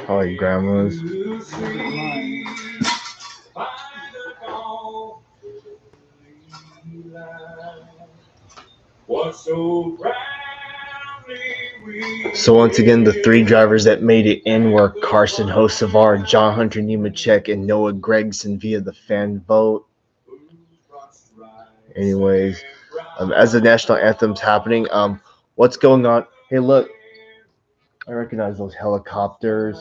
Oh, your grandma's. So once again, the three drivers that made it in were Carson Hocevar, John Hunter Nemechek, and Noah Gragson via the fan vote. Anyways, as the national anthem's happening, what's going on? Hey, look, I recognize those helicopters.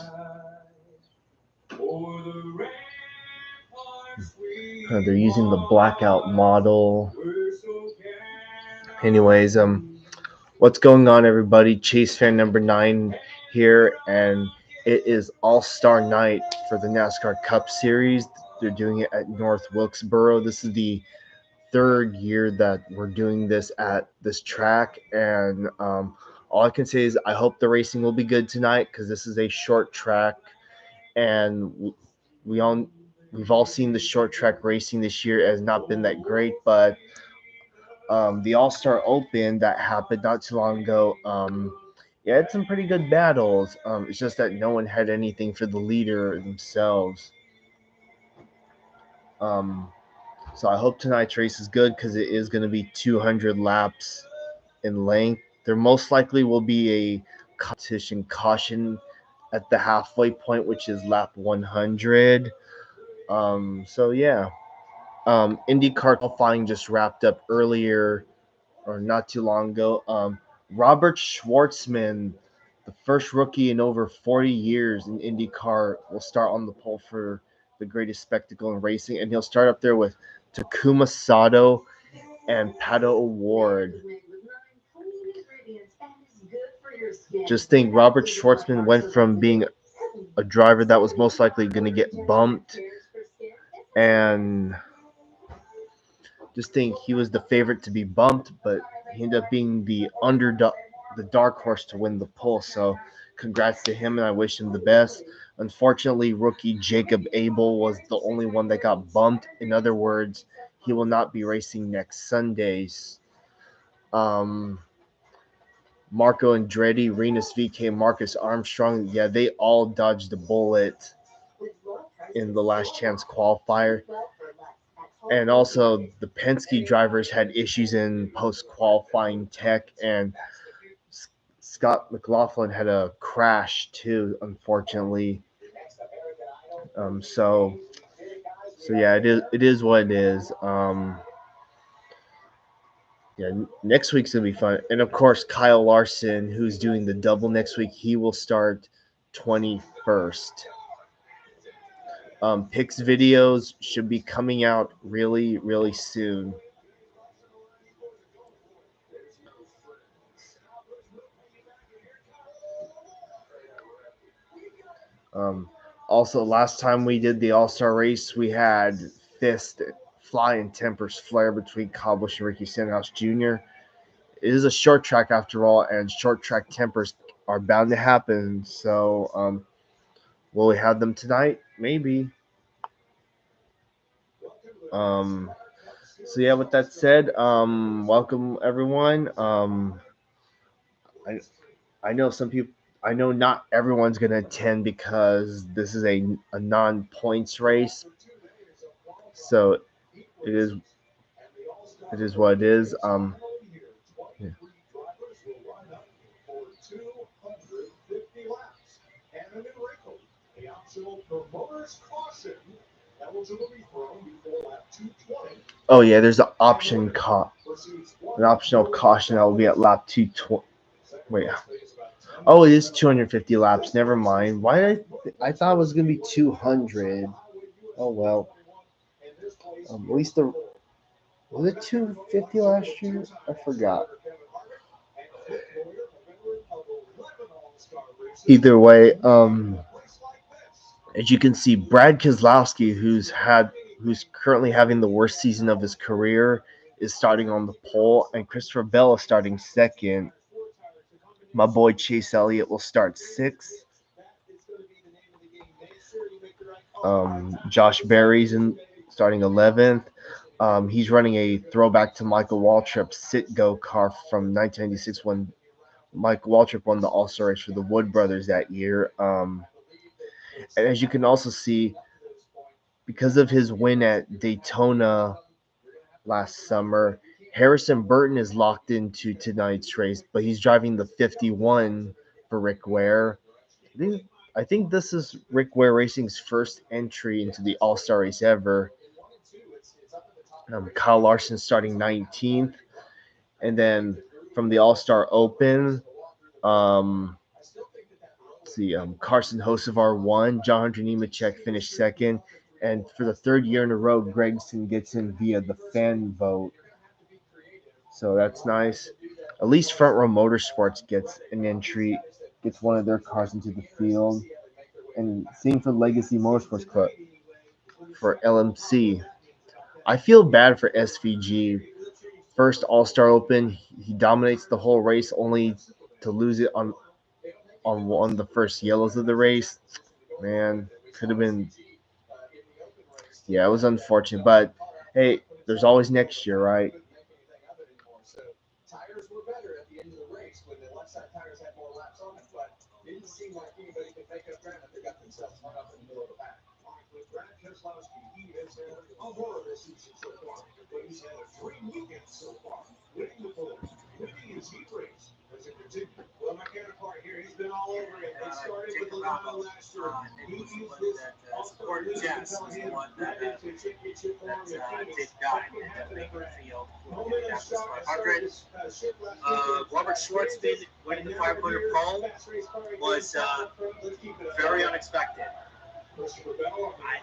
They're using the blackout model. Anyways, what's going on, everybody? Chase fan number 9 here, and it is All-Star Night for the NASCAR Cup Series. They're doing it at North Wilkesboro. This is the third year that we're doing this at this track, and all I can say is I hope the racing will be good tonight because this is a short track, and we've all seen the short track racing this year has not been that great, but the All-Star Open that happened not too long ago, yeah, it's some pretty good battles. It's just that no one had anything for the leader themselves. So I hope tonight's race is good because it is going to be 200 laps in length. There most likely will be a competition caution at the halfway point, which is lap 100. So yeah. IndyCar qualifying just wrapped up earlier or not too long ago. Robert Schwartzman, the first rookie in over 40 years in IndyCar, will start on the pole for the greatest spectacle in racing, and he'll start up there with Takuma Sato and Pato O'Ward. Just think, Robert Schwartzman went from being a driver that was most likely going to get bumped, and just think he was the favorite to be bumped, but he ended up being the underdog, the dark horse to win the pole. So congrats to him, and I wish him the best. Unfortunately, rookie Jacob Abel was the only one that got bumped. In other words, he will not be racing next Sundays. Marco Andretti, Renus VK, Marcus Armstrong, yeah, they all dodged a bullet in the last chance qualifier. And also, the Penske drivers had issues in post-qualifying tech, and Scott McLaughlin had a crash too, unfortunately. So yeah, it is what it is. Yeah, next week's gonna be fun, and of course, Kyle Larson, who's doing the double next week, he will start 21st. Picks videos should be coming out really, really soon. Also, last time we did the All-Star race, we had fist, fly, and tempers flare between Kyle Busch and Ricky Stenhouse Jr. It is a short track after all, and short track tempers are bound to happen. So, will we have them tonight? Maybe. So yeah, with that said, welcome everyone. I know some people. I know not everyone's gonna attend because this is a non-points race. So it is what it is. Yeah. Oh yeah, there's an optional caution that will be at lap 220. Wait. Oh, it is 250 laps. Never mind. Why did I thought it was gonna be 200. Oh well. At least the was it 250 last year? I forgot. Either way, as you can see, Brad Keselowski, who's currently having the worst season of his career, is starting on the pole, and Christopher Bell is starting second. My boy Chase Elliott will start sixth. Josh Berry's starting 11th. He's running a throwback to Michael Waltrip's Sit-Go car from 1996 when Mike Waltrip won the All-Star race for the Wood Brothers that year. And as you can also see, because of his win at Daytona last summer, Harrison Burton is locked into tonight's race, but he's driving the 51 for Rick Ware. I think this is Rick Ware Racing's first entry into the All-Star race ever. Kyle Larson starting 19th. And then from the All-Star Open, Carson Hocevar won. John Hunter Nemechek finished second. And for the third year in a row, Gregson gets in via the fan vote. So that's nice. At least Front Row Motorsports gets an entry, gets one of their cars into the field. And same for Legacy Motorsports Club for LMC. I feel bad for SVG. First All-Star Open, he dominates the whole race only to lose it on one of the first yellows of the race. Man, could have been. Yeah, it was unfortunate, but hey, there's always next year, right? Robert Schwartzman winning the 500 pole was very unexpected.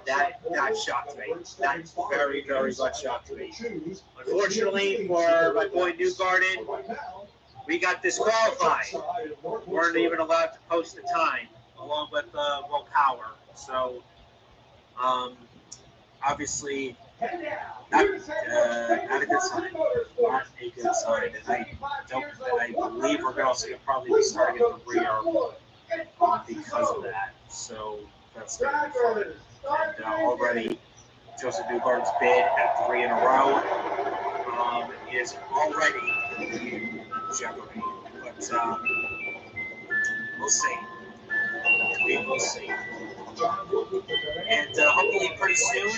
That shocked me. That very, very much shocked me. Unfortunately for my boy Newgarden, we got disqualified. Weren't even allowed to post the time, along with Will Power. So, obviously, not a good sign. Not a good sign. And I believe we're also going to probably be starting at the rear because of that. So that's going to be fun. And already, Joseph Newgarden's bid at 3 in a row is already in jeopardy. But we'll see. We will see. And hopefully pretty soon,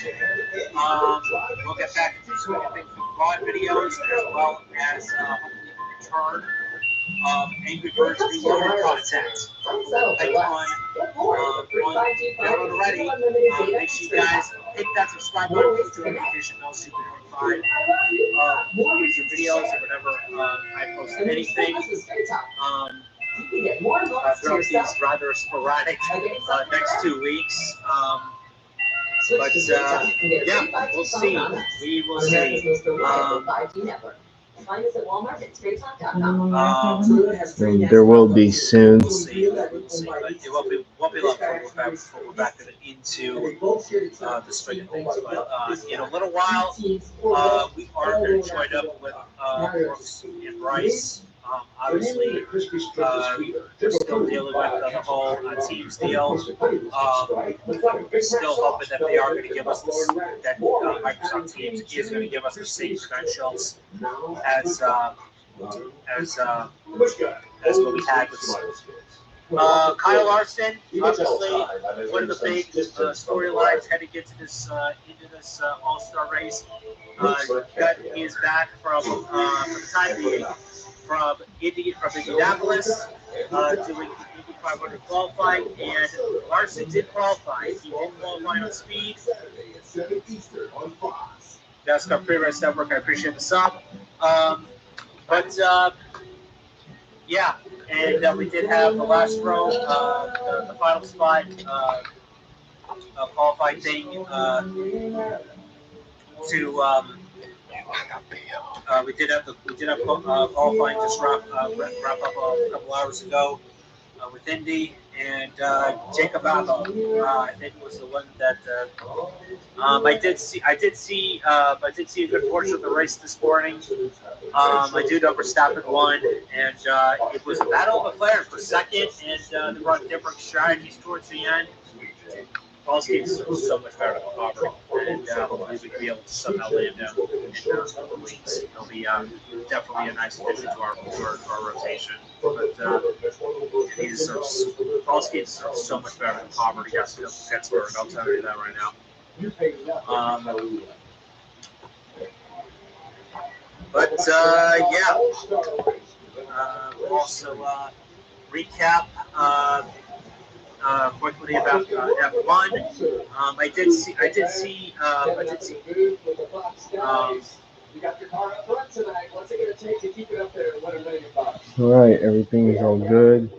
we'll get back into some broad videos as well as hopefully return Angry Birds Reloaded content. Like on download already. Make sure you guys hit that subscribe button, hit the notification bell so you can notified future videos or whenever I post anything. Throughout these rather sporadic next 2 weeks. But yeah, we'll see. We will see. Find us at Walmart at TradeTalk.com. There will be soon. We'll see. But it won't be long before we're back into the swing of things. But in a little while, we are going to join up with Brooks and Bryce. Obviously, they're still dealing with the whole Teams deal. Still hoping that they are going to give us this, that Microsoft Teams is going to give us the same credentials as what we had with Kyle Larson. Obviously, one of the big storylines heading into this All-Star race. Got his back from the time being. From Indianapolis, doing the Indy 500 qualifying, and Larson did qualify. He did qualify on speed. NASCAR Pre-Race Network, I appreciate the sub. But yeah, and we did have the last row, the final spot qualifying thing to. We did have qualifying just wrap up a couple hours ago with Indy, and Jacob Abel, I think was the one that I did see a good portion of the race this morning. I do know Verstappen won, and it was a battle of McLaren for second, and they brought different strategies towards the end. All teams are so much better than Auburn, and hopefully we can be able to somehow land him in a couple weeks. He'll be definitely a nice addition to our rotation. But he deserves. Ballski deserves so much better than Poverty has to go to Pittsburgh. I'll tell you that right now. Yeah, we'll also recap quickly about F1. I did see. Um, All right, everything is all good.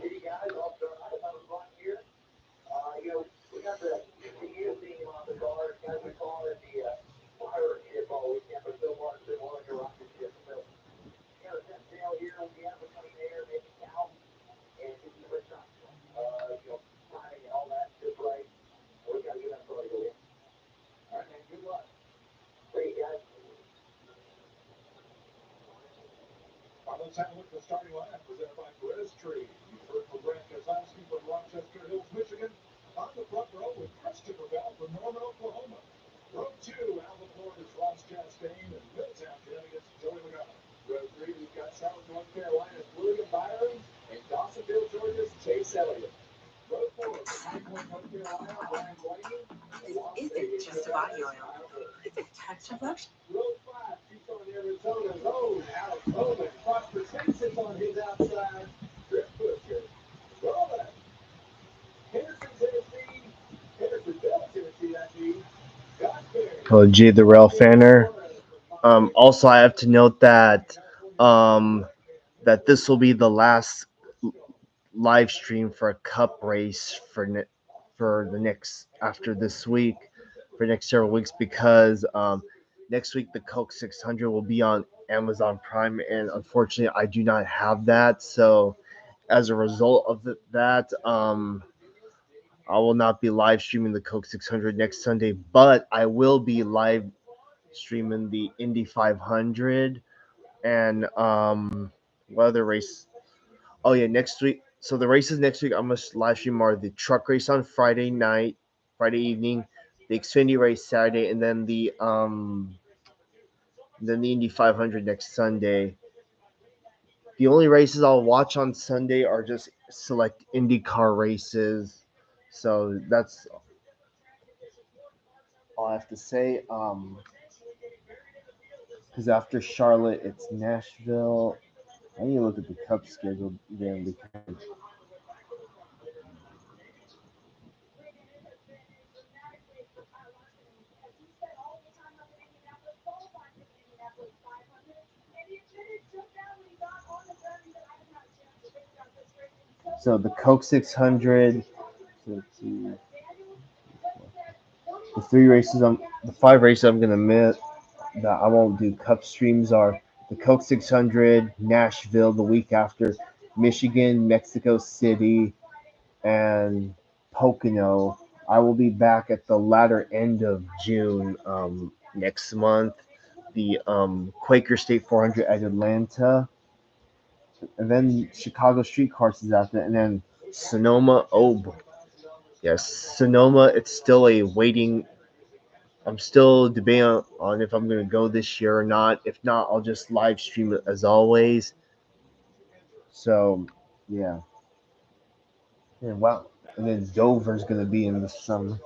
This isn't just a body oil. It's a touch of lotion. Oh, G the Rail Fanner. Also, I have to note um, that this will be the last live stream for a cup race for the next after this week for next several weeks because next week the Coke 600 will be on Amazon Prime and unfortunately I do not have that, so as a result of that I will not be live streaming the Coke 600 next Sunday, but I will be live streaming the Indy 500 and what other race. Oh yeah, next week. So the races next week I'm gonna live stream are the truck race on Friday night, Friday evening, the Xfinity race Saturday, and then the Indy 500 next Sunday. The only races I'll watch on Sunday are just select IndyCar races. So that's all I have to say. Because after Charlotte, it's Nashville. I need to look at the Cup schedule again because so the Coke 600. So let's see. The 5 races I'm gonna miss that I won't do Cup streams are the Coke 600, Nashville the week after, Michigan, Mexico City, and Pocono. I will be back at the latter end of June next month. The Quaker State 400 at Atlanta, and then Chicago Street Course is after, and then Sonoma. Oh, yes, Sonoma. It's still a waiting. I'm still debating on if I'm going to go this year or not. If not, I'll just live stream it as always. So, yeah. And wow. And then Dover's going to be in the summer.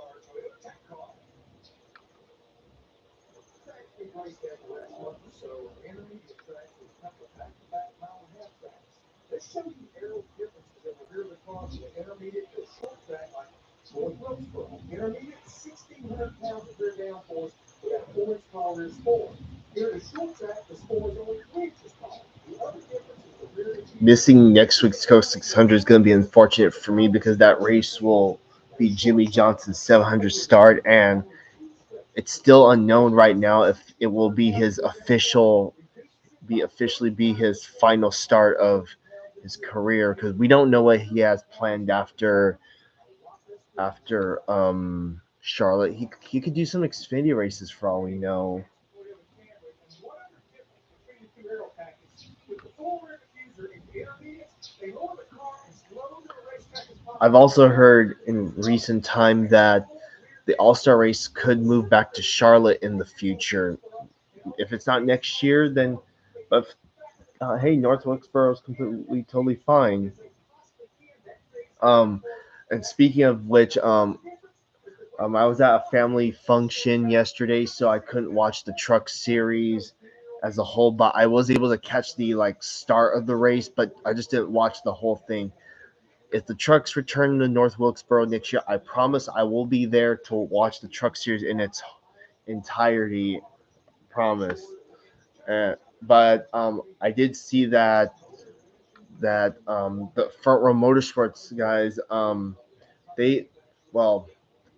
Missing next week's Coast 600 is going to be unfortunate for me because that race will be Jimmy Johnson's 700 start, and it's still unknown right now if it will be his officially be his final start of his career because we don't know what he has planned after Charlotte. He could do some Xfinity races for all we know. I've also heard in recent time that the All Star race could move back to Charlotte in the future. If it's not next year, then but hey, North Wilkesboro is completely totally fine. Um, and speaking of which, I was at a family function yesterday, so I couldn't watch the truck series as a whole, but I was able to catch the like start of the race, but I just didn't watch the whole thing. If the trucks return to North Wilkesboro next year, I promise I will be there to watch the truck series in its entirety. Promise. But I did see that the front row motorsports guys they well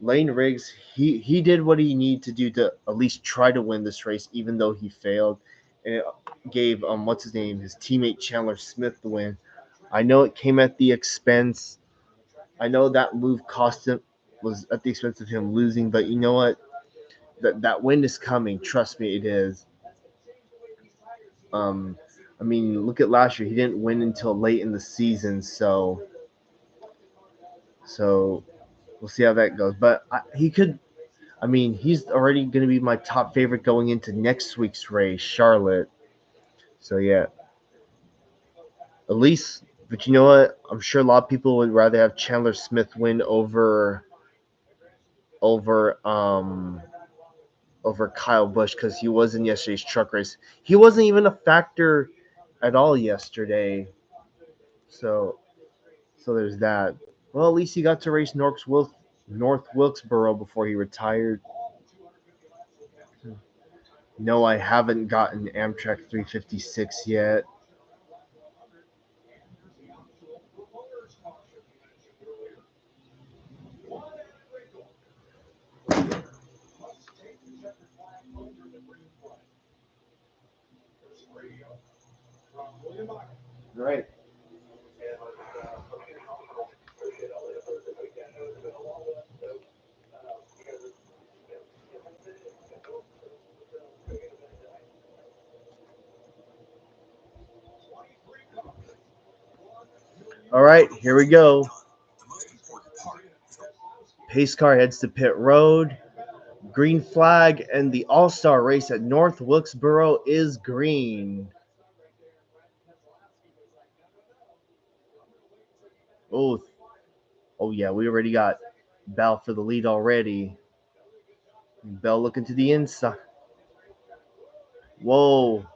Lane Riggs he did what he needed to do to at least try to win this race even though he failed, and it gave what's his name, his teammate Chandler Smith, the win. I know it came at the expense. I know that move cost him, was at the expense of him losing, but you know what, that win is coming, trust me, it is. um I mean, look at last year, he didn't win until late in the season, so we'll see how that goes. But he could. I mean, he's already going to be my top favorite going into next week's race, Charlotte. So yeah, at least. But you know what? I'm sure a lot of people would rather have Chandler Smith win over Kyle Busch because he was in yesterday's truck race. He wasn't even a factor at all yesterday. So there's that. Well, at least he got to race North Wilkesboro before he retired. No, I haven't gotten Amtrak 356 yet. Right. All right, here we go. Pace car heads to pit road. Green flag, and the All Star race at North Wilkesboro is green. Oh, oh yeah, we already got Bell for the lead already. Bell looking to the inside. Whoa.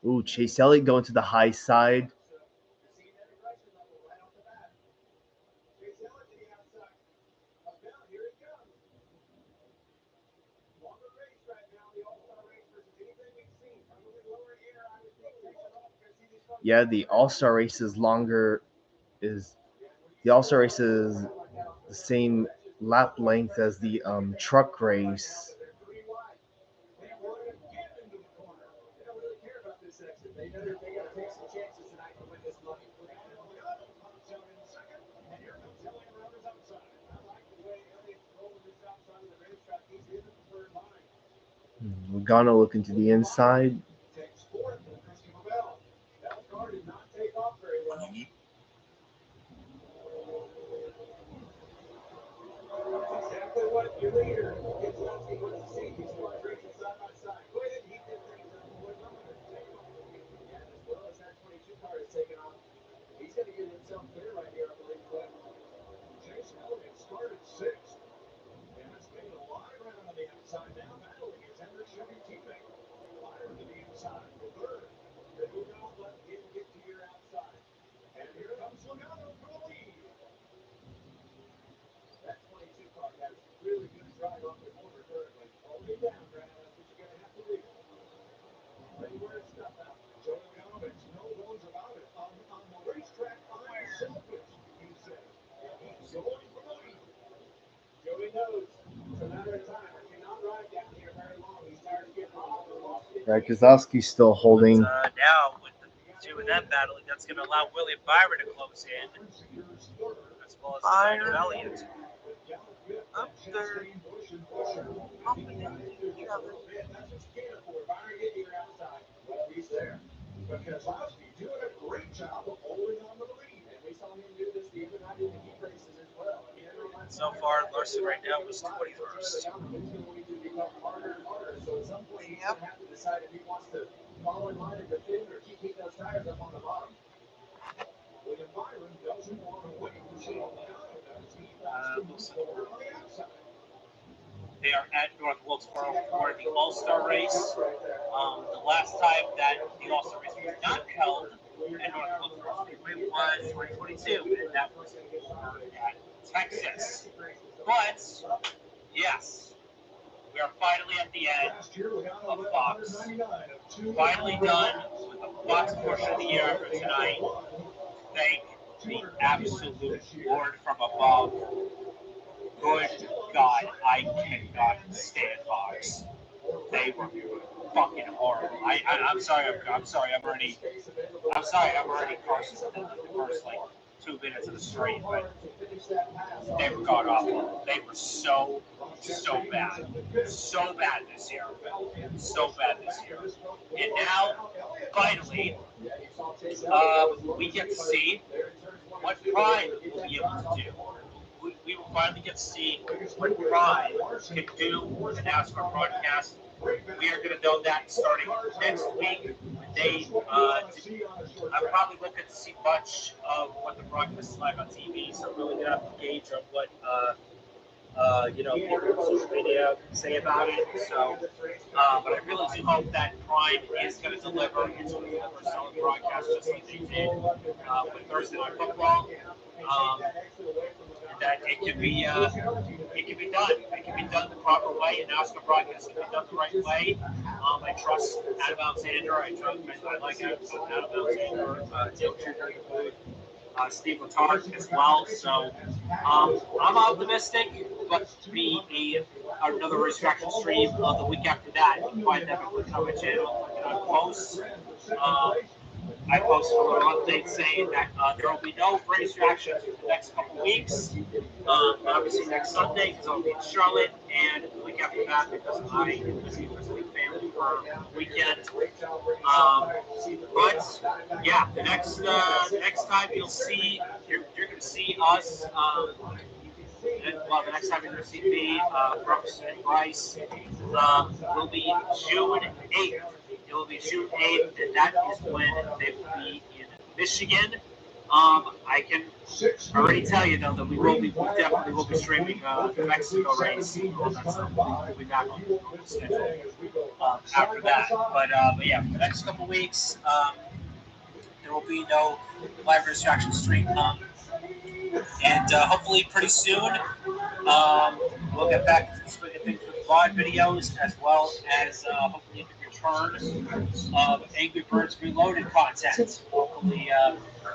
Ooh, Chase Elliott going to the high side. Yeah, the All Star race is longer. Is the All Star race is the same lap length as the truck race. Logano looking to the inside. Right, Kozlowski's still holding. Now with the two of them battling, that's going to allow William Byron to close in, as well as Byron Elliott. Up there. Bumping into each other. far, Larson right now is 21st. Yep. They are at North Wilkesboro for the All-Star race. The last time that the All-Star race was not held at North Wilkesboro was 2022, and that was over at Texas. But, yes, we are finally at the end of Fox. Finally done with the Fox portion of the year after tonight. Thank the absolute Lord from above. Good God, I cannot stand Fox. They were fucking horrible. I'm sorry. I'm sorry. I'm already cursing within the first like 2 minutes of the stream, but they were god awful. They were so bad, so bad this year, so bad this year. And now, finally, we get to see what Prime will be able to do. We will finally get to see what Prime can do with the NASCAR broadcast. We are going to know that starting next week. I'm probably looking to see much of what the broadcast is like on TV, so I'm really going to have to gauge on what people on social media say about it. So, but I really do hope that Prime is going to deliver. It's going to deliver a solid broadcast just like they did with Thursday Night Football. That it can be done. It can be done the proper way, and NASCAR broadcast can be done the right way. I trust Adam Alexander. I like Adam Alexander. Dale Jr. Steve Letarte as well. So I'm optimistic, but to be another resurrection stream the week after that, you can find that on my channel. On posts. I posted a little update saying that there will be no race reactions for the next couple weeks. Obviously next Sunday because I'll be in Charlotte, and the week after that because I am going to be visiting family for the weekend. But yeah, the next time you'll see, you're going to see us. The next time you're going to see me, Brooks and Bryce, will be June 8th. It will be June 8th, and that is when they will be in Michigan. I can already tell you, though, that we definitely will be streaming the Mexico race. We'll be back on the schedule after that. But yeah, for the next couple weeks, there will be no live distraction stream. And hopefully pretty soon, we'll get back to the swing of things with live videos, as well as hopefully the return of Angry Birds Reloaded content. Hopefully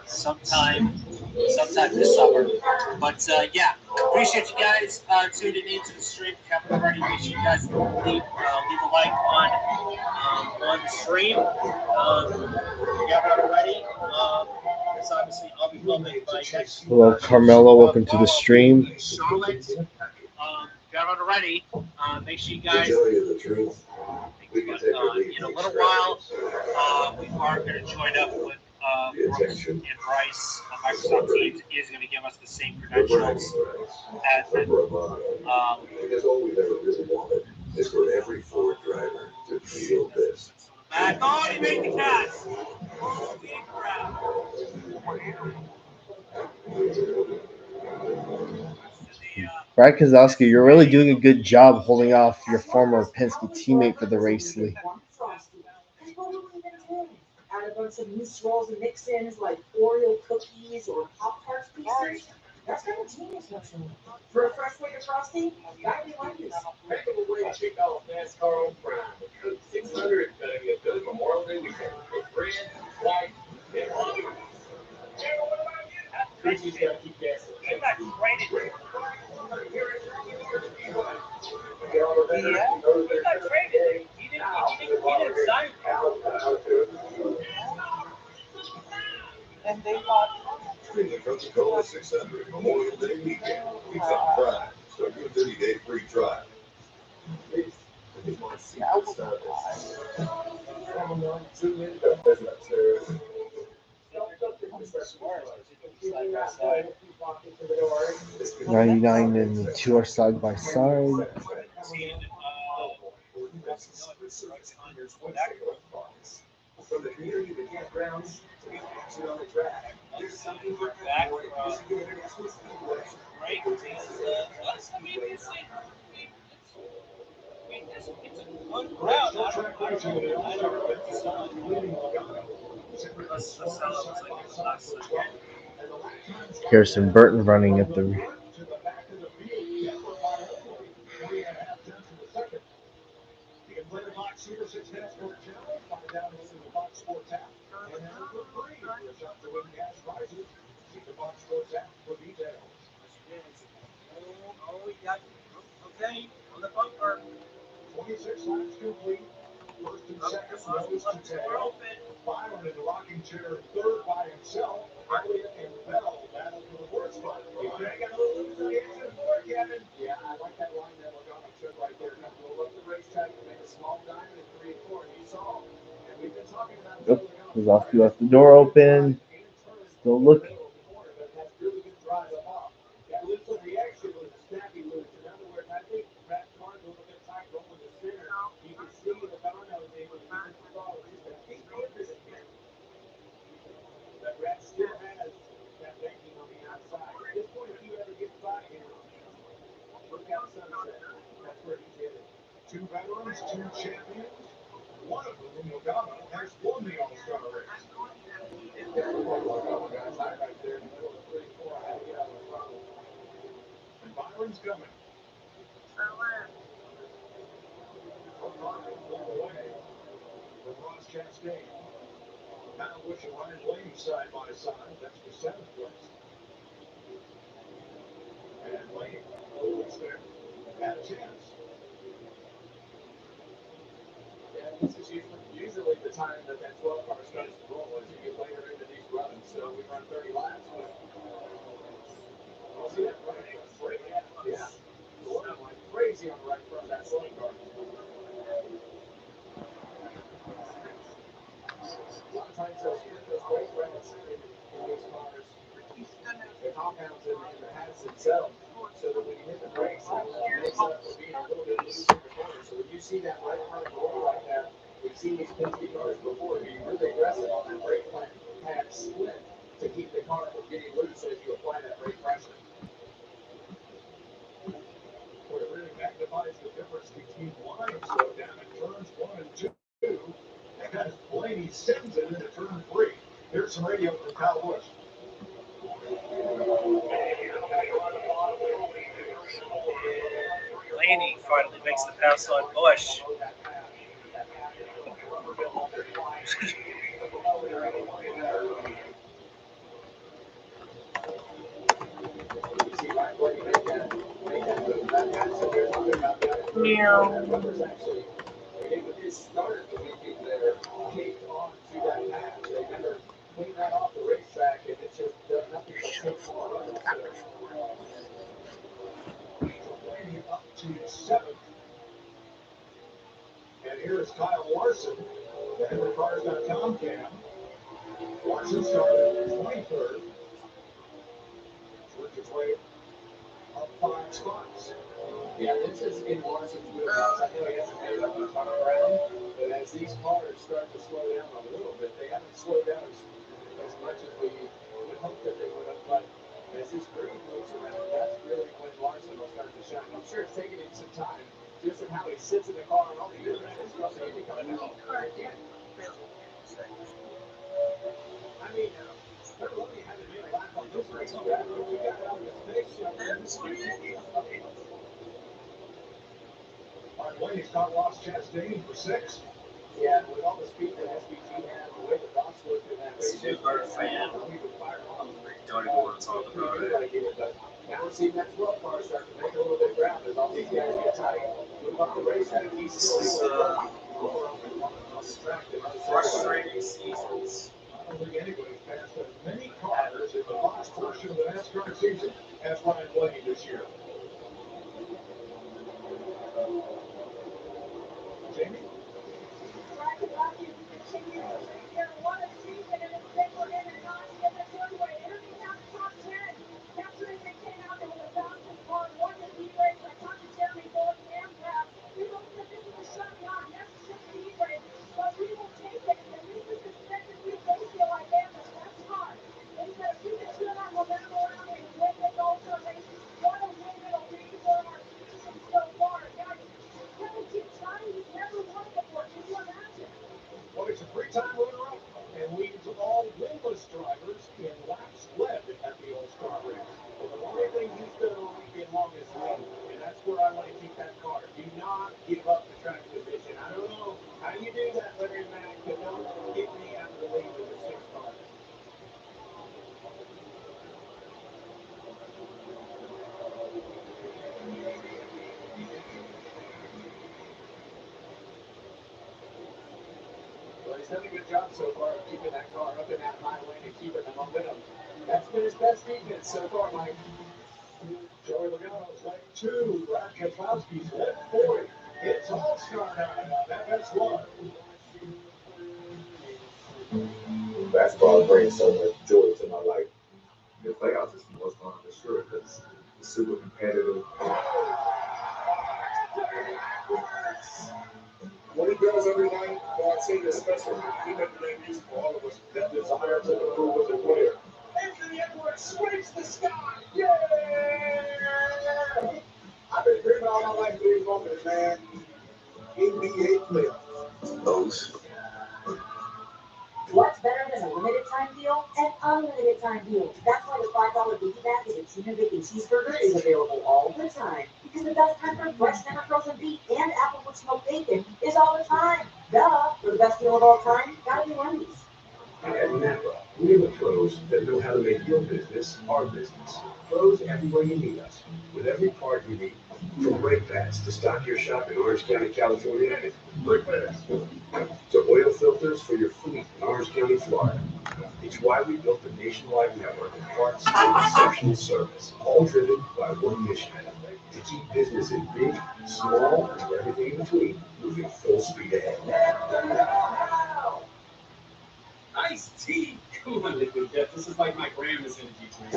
sometime this summer. But yeah, appreciate you guys tuning into the stream. If you haven't already, make sure you guys leave a like on the stream. If you haven't already, it's obviously I'll be filming by next. Hello, Carmelo. Welcome to the stream. Charlotte. If you haven't already, make sure you guys. In a little while, we are going to join up with Brooks and Bryce. Microsoft Teams is going to give us the same credentials as because all we've ever really wanted is for every Ford driver to feel this. Back on, he made the catch. Big crowd. Brad Kozlowski, you're really doing a good job holding off your former Penske teammate for the race, Lee. Add a bunch of loose rolls and mix-ins like Oreo cookies or Pop-Tarts pieces. That's kind of genius, nothing. For a fresh way to frosting, that would be like this. Heck of a way to kick off NASCAR on Prime. Code 600 having a good Memorial Day weekend with red, white, and blue. Chrissy's got to keep guessing. They got traded. Yeah. He got traded. He didn't sign. And they bought. Stream the Coca-Cola 600 Memorial Day weekend. Weeks on Prime. Start your 30-day free trial. side by side. 99 and the two are side by side. See, From the community to campgrounds to the action on the track. There's something for back everyone. right? It's a good crowd. I don't Harrison Burton running at the You can play the Fox Super 6 NASCAR Challenge. Find out who's in the Fox Sports app. And enter for free for a shot to win cash prizes. See the Fox Sports app for details. Oh, you got okay on the bumper. 26 laps complete. First and second, nose to tail. Byron in the rocking chair, third by himself. Elliott and Bell battle for the fourth spot. I got a little loose on the exit four, Kevin. Yeah, I like that line that Logano took right there. Kind of roll up the racetrack and make a small diamond at 3 and 4. And you saw, and we've been talking about Oh, he's off. He left the door open. Still looking. but that's really good drive up off. That loose on the exit was a snappy loose. In other words, I think Brad Carn's a little bit tight rolling the center. You can see Logano is able to get the ball just a few inches in here. But Brad still has that banking on the outside. At this point, if you ever get by him, look out Sunset. That's where he's headed. Two veterans, two champions. One of them, Logano, has won the All-Star race. Logano got tied right there in the middle of 3 and 4. I had to get out of the front. And Byron's coming. From Ross Chastain. Kyle Busch and Ryan Blaney side by side. That's for 7th place. And Blaney was there. Had a chance. Yeah, this is usually the time that 12 car starts to roll as you get later into these runs. So we run 30 laps. But see that right front? Yeah. Going like crazy on the right front of that 12 car. A lot of times they'll split those brake pads in these cars. The compounds in the pads themselves, so that when you hit the brakes, it makes up for being a little bit loose in the corner. So when you see that right front roll like that, we've seen these Penske cars before, being really aggressive on that brake pad split to keep the car from getting loose as you apply that brake pressure. Where it really magnifies the difference between line slowdown in turns 1 and 2. As Blaney sends it into turn 3. Here's some radio from Kyle Busch. Blaney finally makes the pass on Busch. Up to 7th. And here's Kyle Larson. The Henry Cars.com cam. Larson started 23rd. Worked his way up 5 spots. Yeah, this is in Larson's wheelhouse. I know he hasn't made it up and come around, but as these cars start to slow down a little bit, they haven't slowed down as much as we would hope that they would have, but as this groove moves around, that's really when Larson will start to shine. I'm sure it's taking him some time, just in how he sits in the car and all he does is rushing into coming out. I mean, they're lucky having made a lap on this race. We got out of the space. Blaney's got Ross Chastain for 6th. Yeah, with all the speed that SBG had, the way the dots looked in that race. Super fan. Don't even want to talk about it. Now we're seeing that 12 car start to make a little bit of ground as all these guys get tight. Move up the race, and he's still able to Frustrating seasons. I don't think anybody's passed as many cars in the box portion of the NASCAR season as Ryan Blaney this year. Jamie? not give up the track position. I don't know how you do that, Larry Mack, but don't get me out of the lead with the 6 car. Well, he's done a good job so far of keeping that car up in that high lane and keeping them up with him. That's been his best defense so far, Mike. Joey Logano's lane 2. Brad Keselowski's lane 40. It's all-star night on FS1. Basketball brings so much joy to my life. The playoffs is the most fun for sure because it's super competitive. What he does every night, I'd say especially, he made the game easy for all of us. That desire to improve as a player. Anthony Edwards scrapes the sky. Yeah! I've been dreaming all my life of these moments, man. NBA playoffs. Those What's better than a limited time deal? An unlimited time deal. That's why the $5 Biggie Bag of a tuna bacon cheeseburger is available all the time. Because the best time for fresh never frozen beef and applewood smoked bacon is all the time. Duh! For the best deal of all time, gotta be Wendy's. At Napa, we're the pros that know how to make your business our business. Pros everywhere you need us. With every part you need, from brake pads to stock your shop in Orange County, California, brake pads, to oil filters for your fleet in Orange County, Florida. It's why we built a nationwide network of parts and exceptional service, all driven by one mission: to keep businesses big, small, and everything in between moving full speed ahead. Nice tea. Come on, Liquid Death. This is like my grandma's energy drink.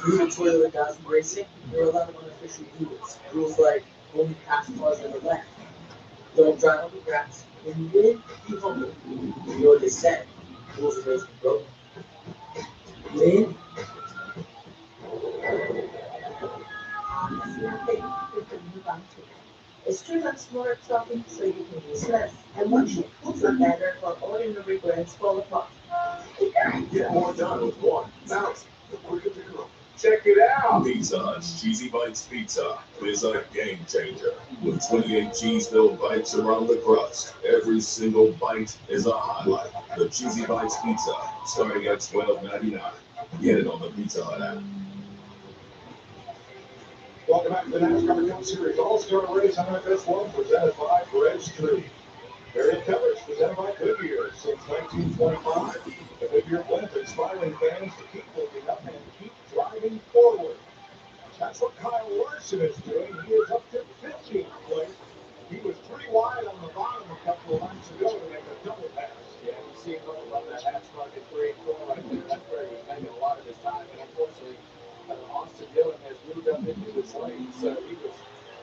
Moving Toyota guys from racing, there are a lot of unofficial rules. Rules like only pass cars on the left. Don't drive on the grass. When you win, be humble. You know what they say. Rules are racing broken. Win. It's true that smart shopping so you can use less. And once you put them better for ordinary brands fall apart. Get more done with one. Bounce. The quicker to go. Check it out. Pizza Hut's Cheesy Bites Pizza is a game changer. With 28 cheese-filled bites around the crust, every single bite is a highlight. The Cheesy Bites Pizza, starting at $12.99. Get it on the Pizza Hut app. Welcome back to the NASCAR Cup Series All-Star Race on FS1, presented by Perez Tree. Area coverage presented by Goodyear since 1925. The Goodyear blimp inspiring fans to keep looking up and keep driving forward. That's what Kyle Larson is doing. He is up to 15th place. He was pretty wide on the bottom a couple of laps ago to make a double pass. Yeah, you see him on that hatch market 3 and 4 right there. That's where he was spending a lot of his time. And unfortunately, Austin Dillon has moved up into this lane, so he was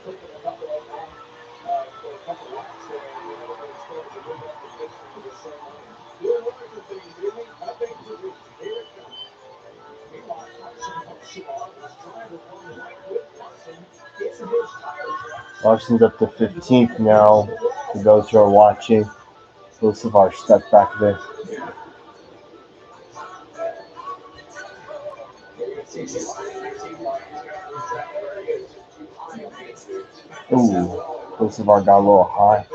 clipping a couple of them for a couple of laps there, and then everybody started to move up and finish into the same lane. Doing wonderful things, doing nothing to do. Here it comes. Meanwhile, Carson Hocevar, this driver on the right with Larson, gets in his tire tracks. Larson's up to 15th now. For those who are watching, most of our stuff back there. Ooh, most of our got a little high.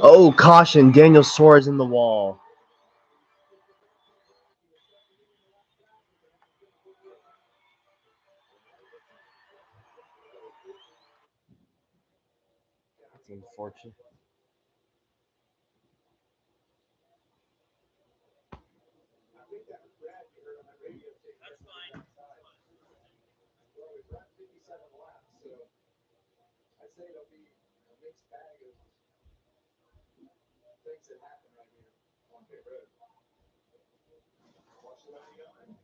Oh, caution. Daniel Suarez in the wall. That's unfortunate. say it'll be a mixed bag of things that happen right here on pit road. Watch the 99.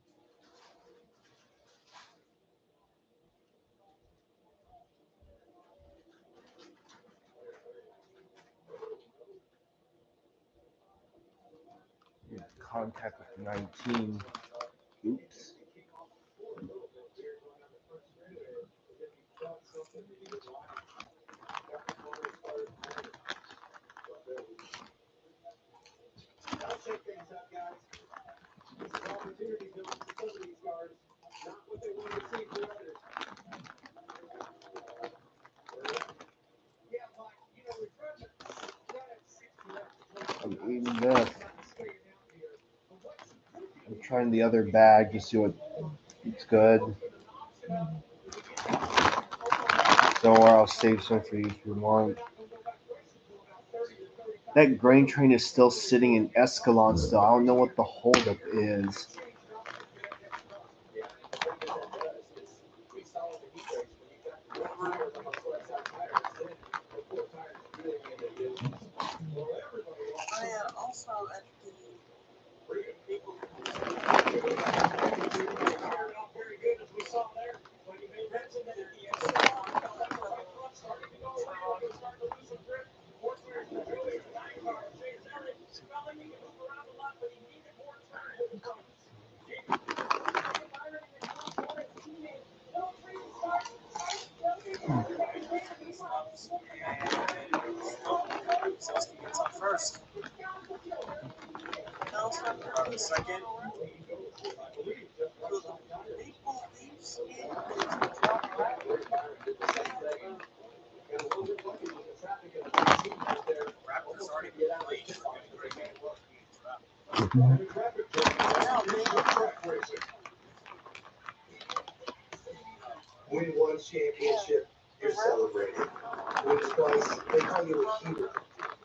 Contact with 19. Oops. I'll shake things up, guys. This is opportunity zone for some of these cars. Not what they want to see for others. Yeah, but, you know, we've run at 60 laps. I'm eating this. I'm trying the other bag to see what it's good. Don't worry, I'll save some for you if you want. That grain train is still sitting in Escalon still. I don't know what the holdup is. Also at the people. Very good as we saw there. When you made mention that he had starting to go away, starting to lose some grip. Fortunately, the Julius 9 car, Chase Elliott, felt like he could move around a lot, but he needed more time with the front. Selski gets up first. Second. Raptors already late. Win one championship, you're celebrating. Win twice, they call you a hero.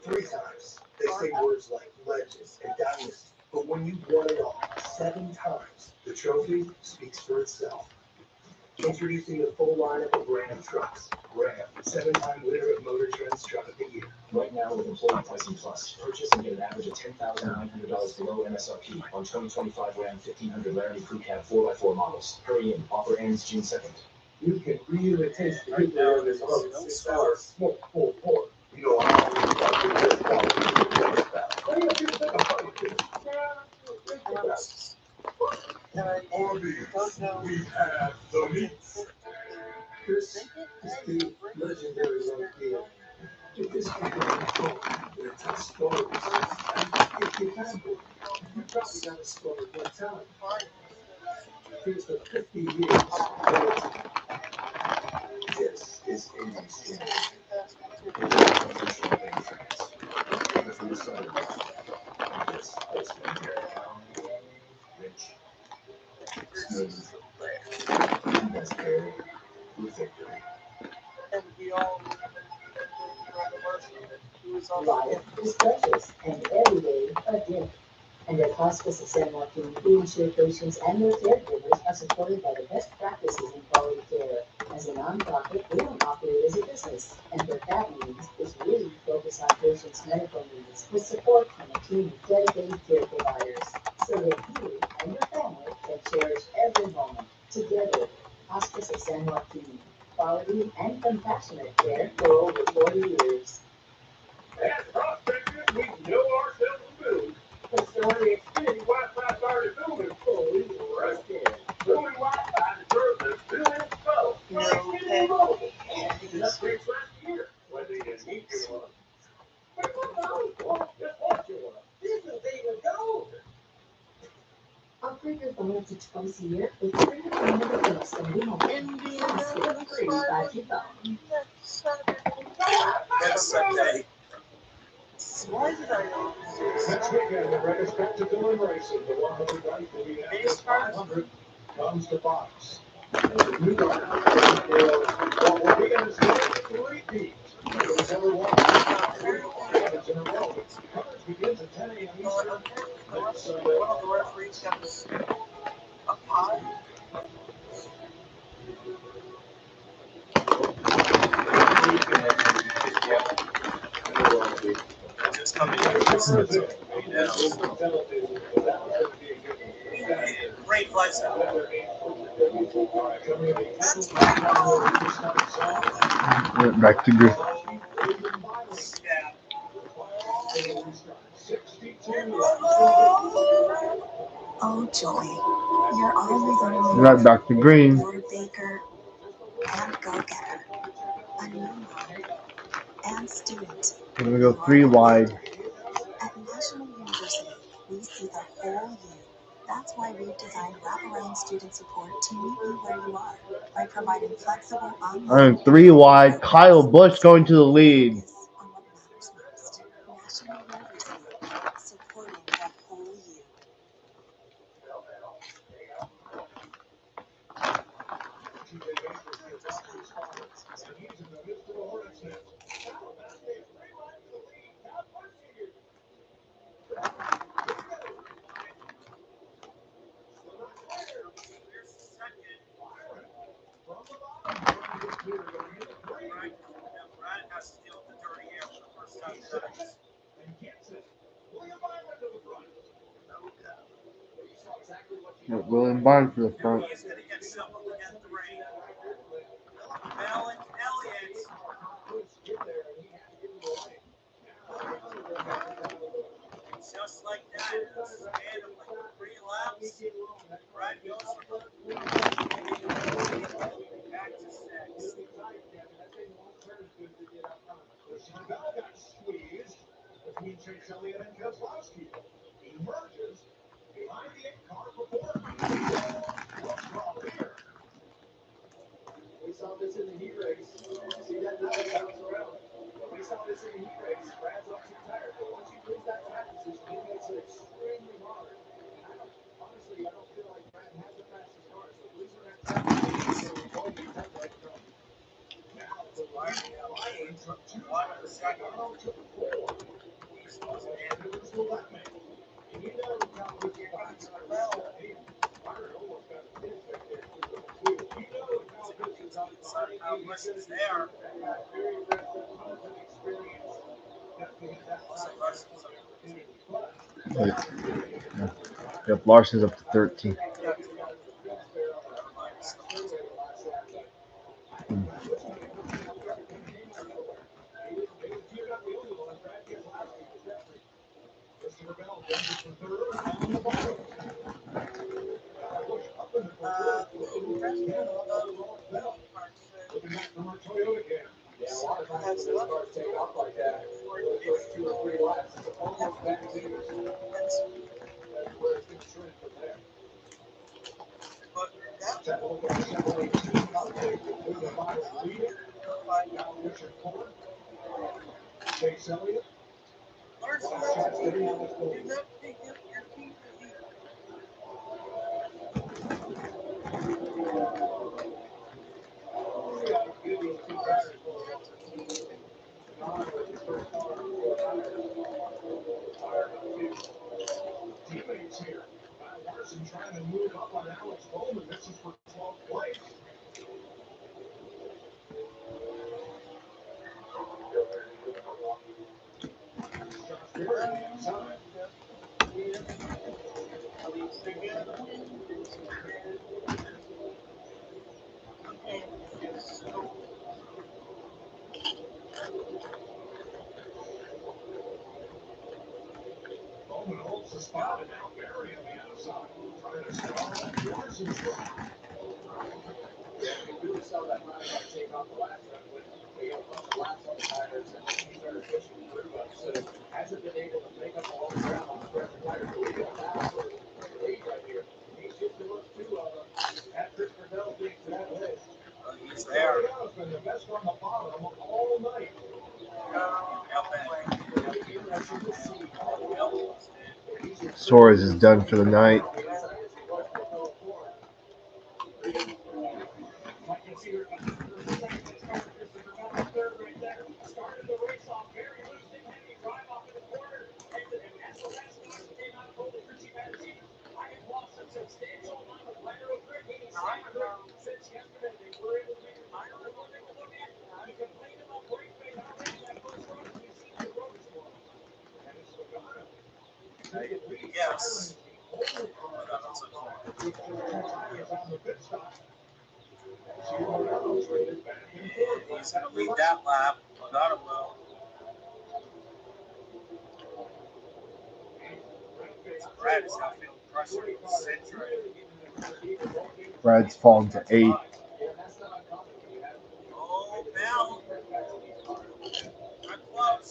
3 times, they say words like legend and dynasty. But when you've won it all 7 times, the trophy speaks for itself. Introducing the full lineup of Ram trucks. Ram, 7-time winner of Motor Trend's Truck of the Year. Right now with Employee Pricing Plus, purchase and get an average of $10,900 below MSRP on 2025 Ram 1500 Laramie Crew Cab 4x4 models. Hurry in. Offer ends June 2nd. You can really taste the good air of this road. 6 hours smoke full pour. You know, I always thought you were quality. What do you think about it? We have the meats. This is the legendary one here. Get this kind of control with a tough story. If you have one, you probably got a story one time. Here's the 50 years. This is Indies Jam. From the side of this is rich, smooth, that's carried with victory. And we all Life is precious, and every day a gift. And at Hospice of San Joaquin, we ensure patients and their caregivers are supported by the best practices in quality care. As a nonprofit, we don't operate as a business, and what that means is we focus on patients' medical needs with support from a team of dedicated care providers, so that you and your family can cherish every moment together. Hospice of San Joaquin, quality and compassionate care for over 40 years. As prospectors, we know ourselves a move. And so when the Xfinity Wi-Fi started booming, we were right there. Booming Wi-Fi deserves a booming info. Xfinity Mobile. And you can upgrade twice a year, whether you need to or not. But what just what you want. This is even gold. Upgrade your phone up to twice a year with free unlimited minutes and we have Indiana free 5G phone. Next Sunday. Why did I Next weekend, the greatest spectacle in racing, the 100 race will be at 500 comes to Fox. And the new lineup for what will be an historic repeat. There's only one. 3 weekends in a row. Coverage begins at 10 a.m. Eastern. Next Sunday. One of the referees got a pie? Just coming in this great lifestyle. Back to green. Oh, Joey, you're always on the Right back to green. You're a baker and go-getter, a new mom and student. I'm gonna go 3 wide. At National University, we see the whole you. That's why we've designed wraparound student support to meet you where you are by providing flexible online I'm 3 wide. Kyle Busch going to the lead. focus on what matters most. National University, supporting the whole you. William Byron for the front. He's going to get something to get 3. Melon Elliott. Just like that, span of like 3 laps. Brad goes back to 6. Bell got squeezed between Chase Elliott and Keselowski. Emerges behind the 8 car before we saw this in the heat race. See that bounce around. We saw this in the heat race. Brad's off 2 tires, but once you lose that tire position, it makes it extremely hard. And honestly, I don't feel like Brad has the fastest car, so losing that tire position is going to be tough right now. Now, the Byron took 2 tires. Arnold took 4. And it was the lap man. And you know how good the Byron's are. Byron almost got a pin check there. You know how good the Byron's are. How much is there? Very aggressive, tons of experience. Definitely has that opportunity. Yep, Larson's up to 13. Yeah, a lot of times when those cars take off like that, those first 2 or 3 laps, it's almost back to you. That's where it's going to trend from there. Take a look at the Chevrolet team update with the Byron leading. Now Richard Ford, Chase Elliott. Last chance to be on this board. Teammates here. Larson trying to move up on Alex Bowman. This is for 12th place. Josh Berry on the outside. Bowman holds the spot, and now Berry on the outside. Trying to stall Larson's drive. Yeah, we really saw that line take off the last run when we had a bunch of laps on the tires and he started pushing through us. So hasn't been able to make up all the ground on the fresh tires. So we got that for the lead right here. He's just doing 2 of them. At Christopher Bell thinks that is. He's there. It's been the best on the bottom all night. Suarez is done for the night. Yes. He's going to lead that lap. Without a will. Brad is now feeling pressure to concentrate. Brad's fallen to 8. Oh, Bell. Not close.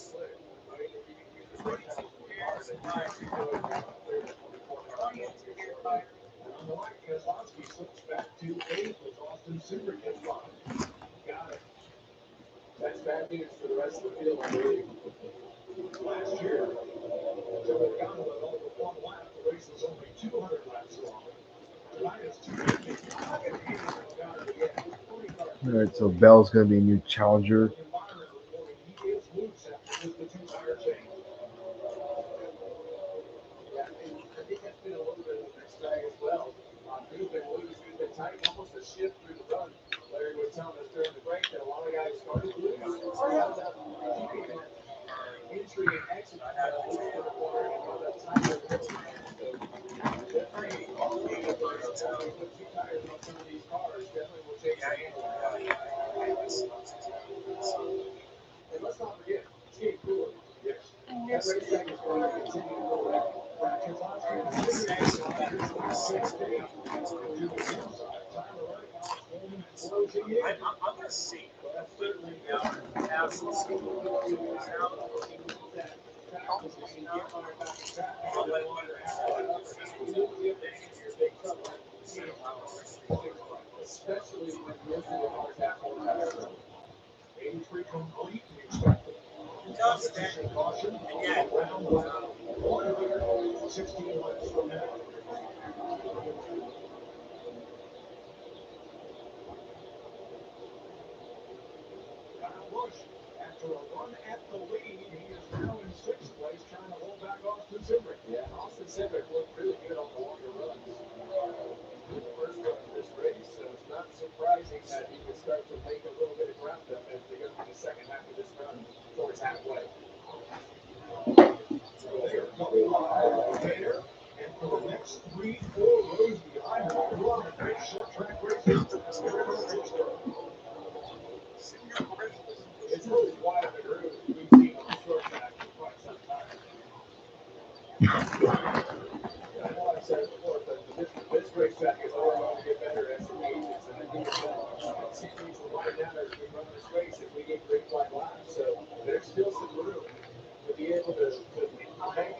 Keselowski slips back to 8th with Austin Cindric at 5. Got it. That's bad news for the rest of the field, I believe. Last year, Joe Logano led all but one lap. The race was only 200 laps long. Tonight it's 250. All right, so Bell's going to be a new challenger. He is loose after just the 2-tire change. Yeah, I think that's been a little bit of a mixed bag as well. He's been loose, he's been tight, almost a shift through the run. Larry was telling us during the break that a lot of guys started loose, wound up keeping that entry and exit loose for the corner and wound up tighter than what we had. So definitely, put 2 tires on some of these cars, definitely will change the handle. And let's not forget, it's getting cooler. Yes. That racetrack is going to continue to go out. I'm going to see. That's certainly passes. Especially when most of the cars have 4 tires. 83 complete and expected. Competition caution. Round 16 laps from now. Kyle Busch, after a run at the lead, he is now in 6th place, trying to hold back Austin Cindric. Yeah, Austin Cindric looked really good on the longer runs in the first run of this race, so it's not surprising that he would start to make a little bit of ground up as they go through the second half of this run towards halfway. So they are coming live there, and for the next 3-4 rows behind them, we're on a great short track race here in Wilkesboro. It's really wide of the groove we've seen on the short track for quite some time. I know I've said it before, but this racetrack is only going to get better as it ages, and I think it will. See things will wind down as we run this race if we get great flat laps. So there's still some room to be able to make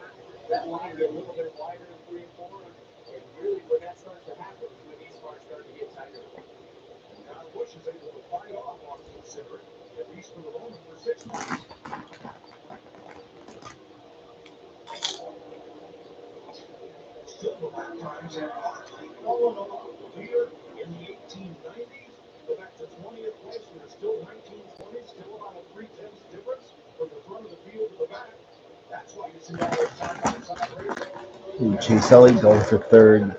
that line get a little bit wider in 3 and 4. And really, when that starts to happen is when these cars start to get tighter. Kyle Busch is able to fight off Austin Cindric, at least for the moment, for 6 laps. Still, the lap times have hardly fallen off. Leader in the 1890s, go back to 20th place, and there's still 1920s, still about a 3/10 difference from the front of the field to the back. That's why you see all those side-by-side races. Chase Elliott going for 3rd.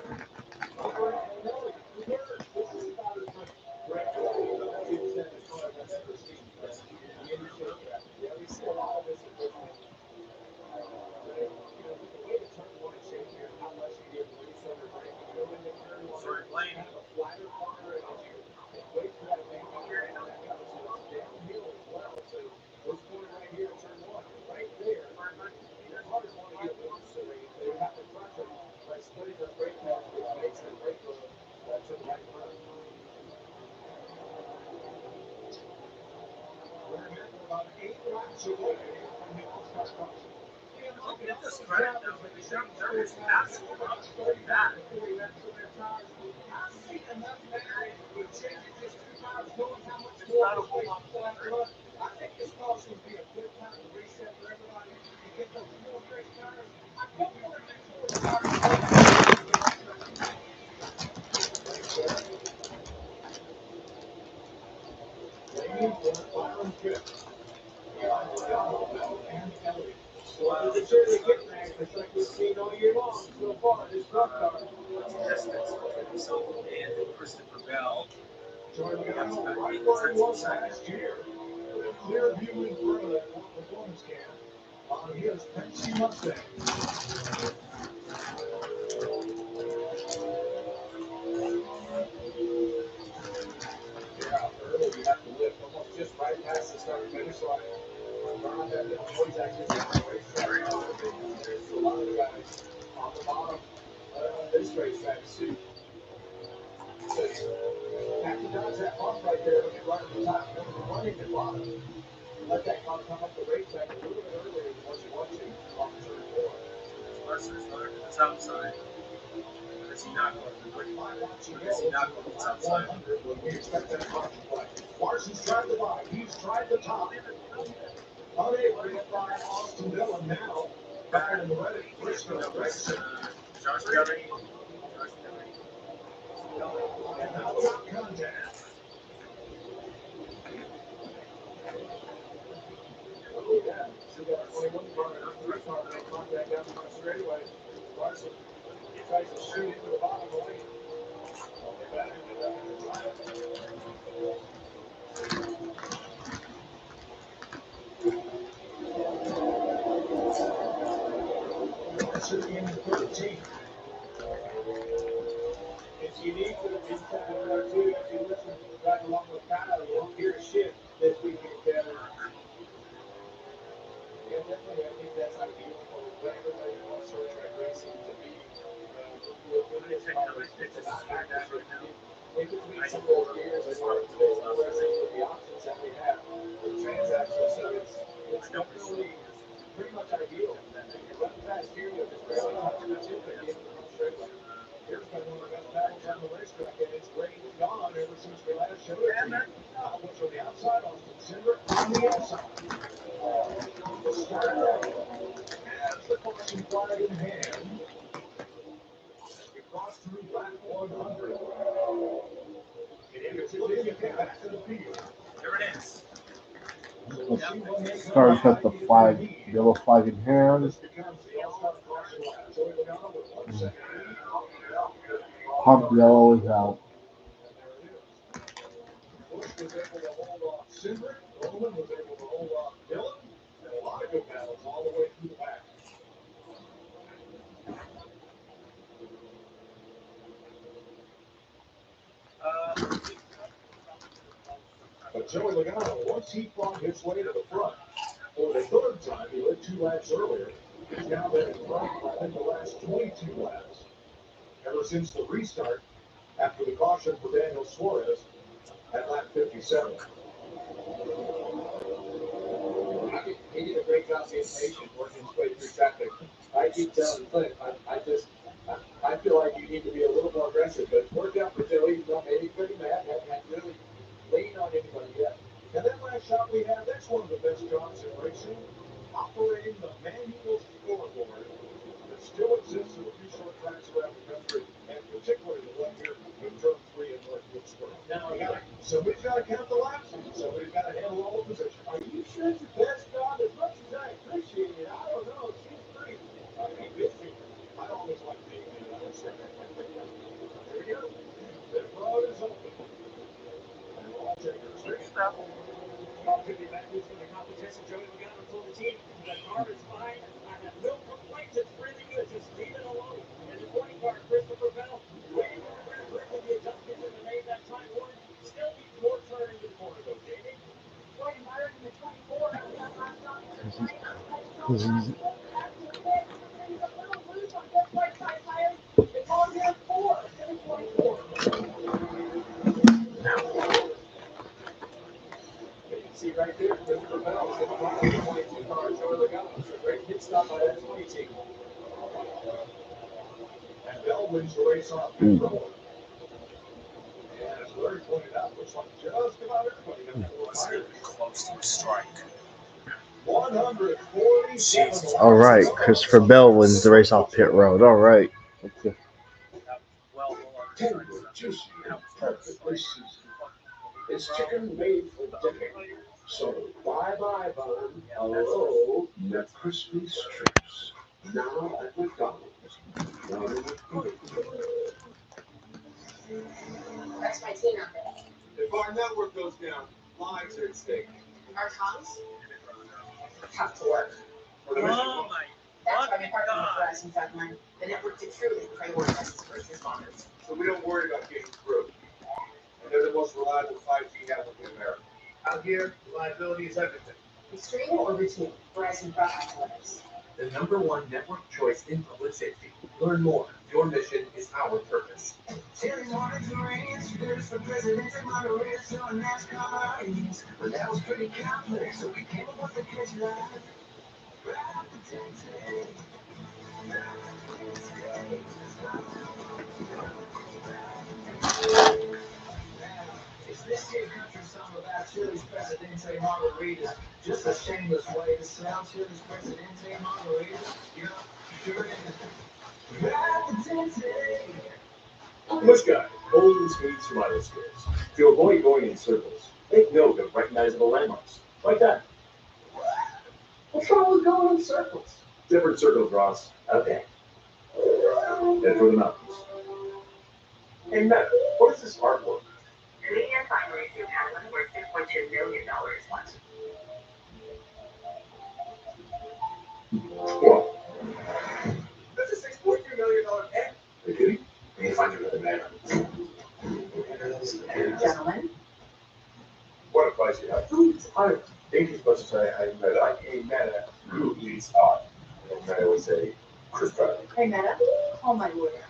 Splitting those brake pads, which makes the brake load to the right front. We're about 8 laps away from the All-Star caution. Look at this credit though. There is absolute that. I think this caution would be a good time to reset for everybody to get those fuel fresh tires. I think we want to make sure the tires Byron Fifth. And Elliott. So the certainly get there, just like we've seen all year long so far. This rough car. Himself and Christopher Bell. Jordan Logano right where he was last year. With a clear view in front of that performance cam. on his Pepsi Mustang. Yeah, early you have to lift almost just right past the start finish line. Around that little noise actually down the racetrack. There's a lot of guys on the bottom this racetrack too. So have to dodge that bump right there when you're right at the top. Remember, you're running at bottom. Let that car come up the racetrack a little bit earlier than what you want to on turn 4. Larson's running to the top side. Or is he not going to the With 5 laps to Or go, is he not going to the top side? 100 when we expect that car to play. Larson's tried the bottom. He's tried the top. Unable to get by Austin Dillon now. Back in the ready. Briscoe race. Josh Kelly. And now without contact. Oh, yeah. Still got a 21 car and a 3 car make contact down the front straightaway. Larson tries to shoot into the bottom of the lane. Only back into the drive. Larson in 13. It's unique that inside of car 2, if you listen right along with Kyle, you don't hear shit this weekend, Kevin. Yeah, definitely. I think that's ideal for everybody who wants short track racing to be. With this car, it's about accuracy. In between some of those gears, as far as today's racing, with the options that we have, the transaction, so it's definitely pretty much ideal. You run fast here, you'll just barely touch the tip at the end of the front straightaway. Here's been one of the best battles on the racetrack, and it's reigned gone ever since we last showed it to you. Albus on the outside, Austin Cinder on the outside. The start has the caution flag in hand. We cross through lap 100. It's looking to get back to the field. There it is. Starts at the flag, yellow flag in hand. This becomes the all-star caution lap. Joey Logano with 1 second lead. Pump yellow is out. Bush was able to hold off Cinder. Roman was able to hold off Dillon. And a lot of good battles all the way through the back. But Joey Logano, once he fought his way to the front, for the third time, he led 2 laps earlier. He's now been in front, I think, the last 22 laps. Ever since the restart, after the caution for Daniel Suarez at lap 57. He did a great job being patient, working his way through traffic. I keep telling Clint, I feel like you need to be a little more aggressive, but it's worked out for Joey. He's not made anybody mad, hadn't really leaned on anybody yet. And that last shot we had, that's one of the best jobs in racing, operating the manual scoreboard that still exists in a few short tracks around the country, and particularly the one here in Turn 3 in North Wilkesboro. Now, somebody's got to count the laps, somebody's got to handle all the positions. Are you sure it's your best job? As much as I appreciate it, I don't know. It seems pretty busy. I always like being in it. Here we go. The road is open. And we'll all take our straight step. About 50 minutes for the competition. Joey Logano told the team the car is fine. I have no complaints. It's really good. Just leave it alone. And the 20 car, Christopher Bell, waiting on the grip with the adjustments in the main. That time one still needs more turn into the corner, though, Jamie. Jordan Myers in the 24. It's on there 4 in the 24. You can see right there, Christopher Bell in front of the 22 car, Joey Logano. It's a great pit stop by that 20 team. And Bell wins the race off pit road. And as Larry pointed out, looks like just about everybody got 4 tires. Close to a strike. 147. All right, Christopher Bell wins the race off pit road. All right. Okay. Well, Tender, juicy, and perfectly seasoned. It's chicken made for dinner. So bye-bye bun, hello, the crispy strips. Now at McDonald's. That's my tea number. If our network goes down, lives are at stake. Our tongues have to work. Oh my That's why we fucking partnered with god. Verizon Frontline, the network to truly prioritize first responders. So we don't worry about getting through. And they're the most reliable 5G network in America. Out here, reliability is everything. Extreme or routine, Verizon Frontline delivers. The #1 network choice in public safety. Learn more. Your mission is our purpose. Terry wanted to race, first for president in Monterey, so NASCAR race. But that was pretty complex, so we came up with the catch line. Right up the Texas. It's this here country song about Chile's Presidente Margarita. Just a shameless way to sell Chile's Presidente Margarita. Yeah, sure is. Right up the Texas. Push guy, golden speed survival skills. To avoid going in circles, make note of recognizable landmarks. Like that. What's wrong with going in circles? Different circles, Ross. Okay. Head for the mountains. Hey, Matt, what is this artwork? Canadian finally sued Hamlin worth $6.2 million once. What? That's a $6.2 million pen. Are you kidding? We need to find another man. Gentlemen, What advice you have? who needs art? Think you're supposed to say, hey, Meta, who needs art? And I always say, Chris Pratt. Hey, Meta, call my lawyer.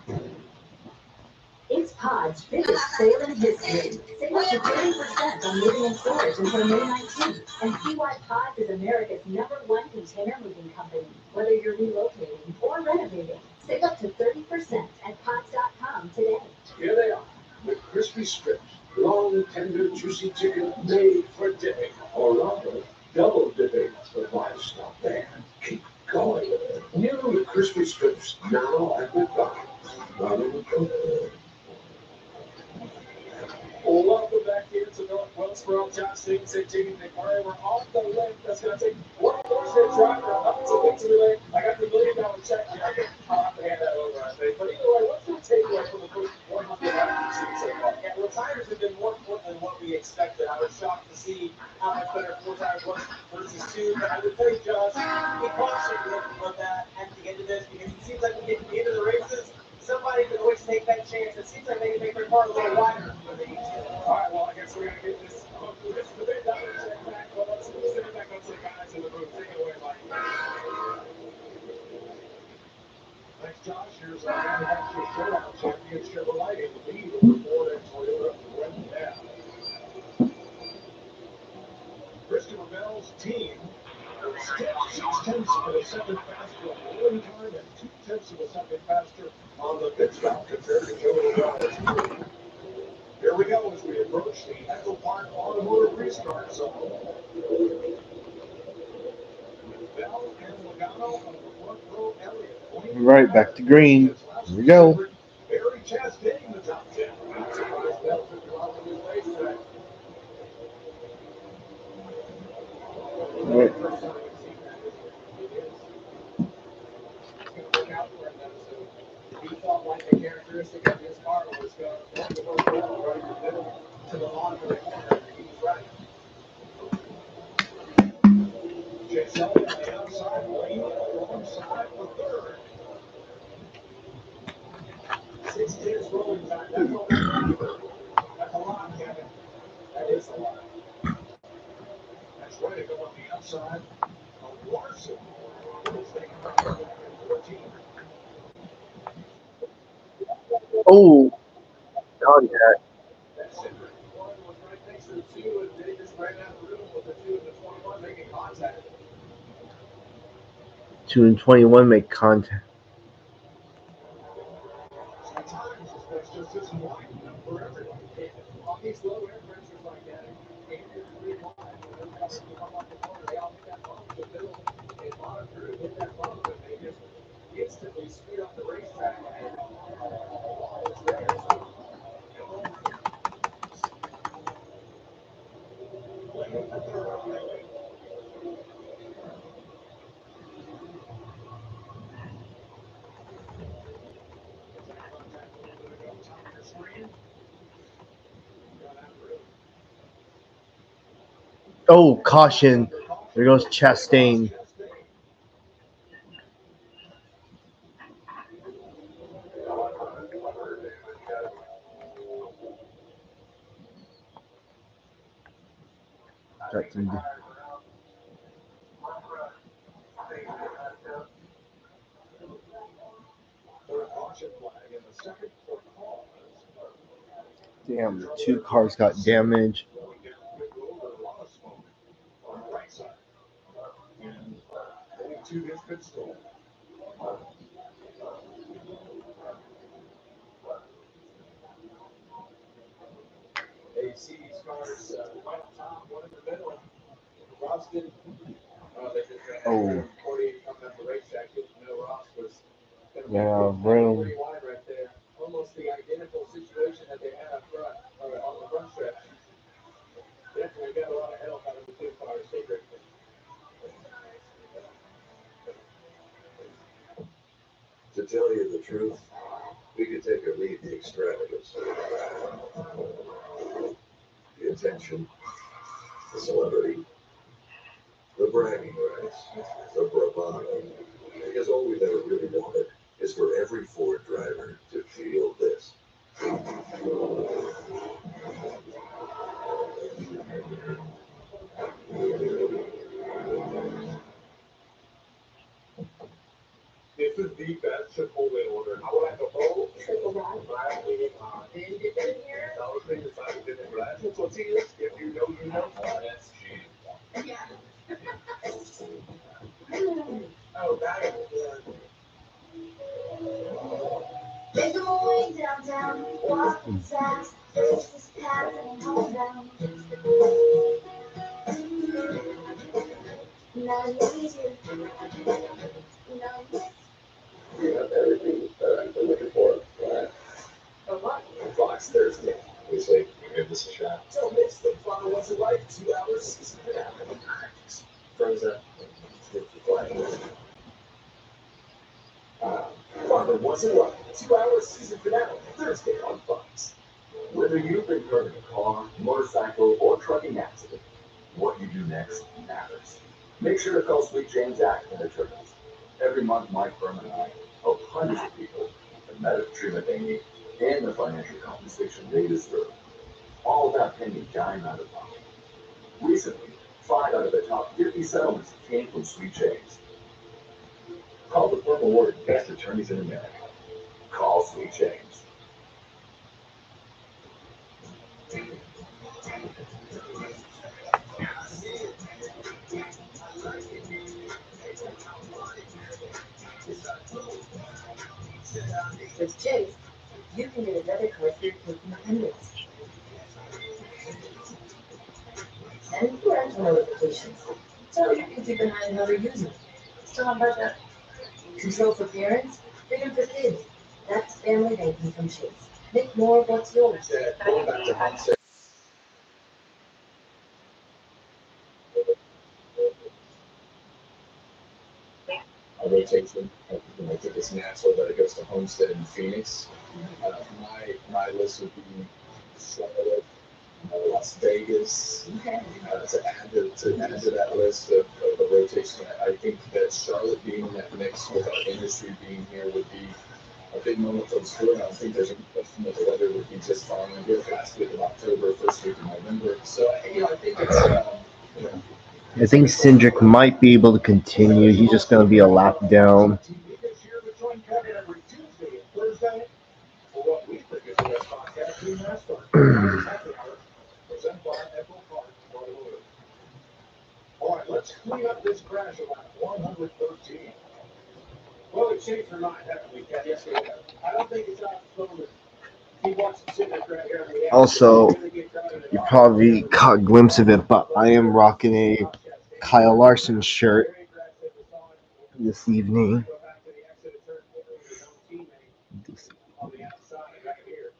It's Pod's biggest sale in history. Save up to 30% on moving and storage until May 19th. And see why Pods is America's #1 container moving company. Whether you're relocating or renovating, save up to 30% at pods.com today. Here they are, the crispy strips. Long, tender, juicy chicken made for dipping. Or rather, double dipping. But why stop there? Keep going. New crispy strips now at McDonald's. Rather than Coke. Welcome back here to North Wilkesboro. Josh Stevenson, Jimmy McMurray. We're on the lane. That's going to take one more straight driver up to victory lane. I got the $1 million check here. I'll have to hand that over, I think. But either way, what's your takeaway from the first 100 laps you've seen so far? Yeah, well, tires have been more important than what we expected. I was shocked to see how much better 4 tires was versus 2. But I would tell you, Josh, be cautious of that at the end of this, because it seems like we get to the end of the races, somebody could always take that chance. It seems like they can make their car a little wider than they used to. All right, well, I guess we're going to get this. This is the big dollar check back. Well, let's send it back up to the guys in the booth. Take it away, Mike. Thanks, Josh. Here's our manufacturer showdown champion Chevrolet in the lead over Ford and Toyota right now. Christopher Bell's team skipped 0.6 of a second faster on rolling time and 0.2 of a second faster on the pit stop compared to Joe Bell's team. Here we go as we approach the Echo Park Automotive Restart Zone. Bell and Logano on the front row area. Right, back to green. Here we go. Barry Chastain the top 10. Not surprised Bell took a lot of his racetrack. Right. First time I've seen that. It is. It's going to work out for him, though. So he felt like the characteristic of his car was going to go right in the middle to the lawn for the corner, and he was right. Chase Elliott on the outside, Lane alongside for third. 6 tenths rolling time. That's all we need. That's a lot, Kevin. That is a lot. That's way to go on the outside of Larson. He's taking back to 14. Oh, contact. That's it. One was right next to the 2, and they just ran out of room with the 2 and the 21 making contact. 2 and 21 make contact. Sometimes this place just isn't wide enough for everybody. On these low air pressures like that, it can't get really wide. When they're coming to come up the corner, they all hit that bump. The middle and bottom crew hit that bump, and they just instantly speed up the racetrack. And while it's there, so come over here. Playing for third, really. That contact a little bit ago, top of your screen. Got out of room. Oh, caution. There goes Chastain. Got some. Damn, the two cars got damaged. AC's cars, one up top, one in the middle. Boston, they just had Oh, 48 coming up the racetrack. Ross was yeah, room. pretty wide right there. Almost the identical situation that they had up front, on the front stretch. Definitely got a lot of help out of the two cars. Secret. To tell you the truth, we could take or leave the extravagance, the attention, the celebrity, the bragging rights, the bravado. Because all we've ever really wanted is for every Ford driver to feel this. This is the best Chipotle order. I would like a whole triple black with then get in here. I was thinking decided to get black tortillas. If you know, you know. Oh, that's cheap. Yeah. Oh, that is good. Make them away downtown, walking fast, reach this path and home down. Now he's here. Now he's You have everything that I've been looking for. Right? A lot. Fox Thursday. We say, give this a shot. Don't miss the fun once a life, 2 hours season finale. Frozen. Father Once in Life, 2 hours season finale, Thursday on Fox. Whether you've been hurt in a car, motorcycle, or trucking accident, what you do next matters. Make sure to call Sweet James Accident Attorneys. Every month, Mike Berman and I help hundreds of people with the medical treatment they need and the financial compensation they deserve. All without paying a dime out of pocket. Recently, 5 out of the top 50 settlements came from Sweet James. Call the firm awarded best attorneys in America. Call Sweet James. With Chase, you can get a debit card for your taking hundreds. And parental notifications. So you can keep an eye on how they're using it. So how about that? Control for parents, freedom for kids. That's family banking from Chase. Make more of what's yours. Going back to mindset. A rotation. I think it's natural that it goes to Homestead and Phoenix. My list would be Charlotte, Las Vegas. To add to that list of the rotation, I think that Charlotte being in that mix with our industry being here would be a big moment for the sport. I don't think there's any question that the weather would be just fine. Good last week of October, first week of November. So I think it's I think Cindric might be able to continue. He's just going to be a lap down. All right, let's clean up this crash about 113. Well, we've changed our mind, haven't we, Ken? Yes, we have. I don't think it's out of the he wants to sit right here. Also, you probably caught a glimpse of it, but I am rocking a Kyle Larson shirt this evening. On the outside, right here.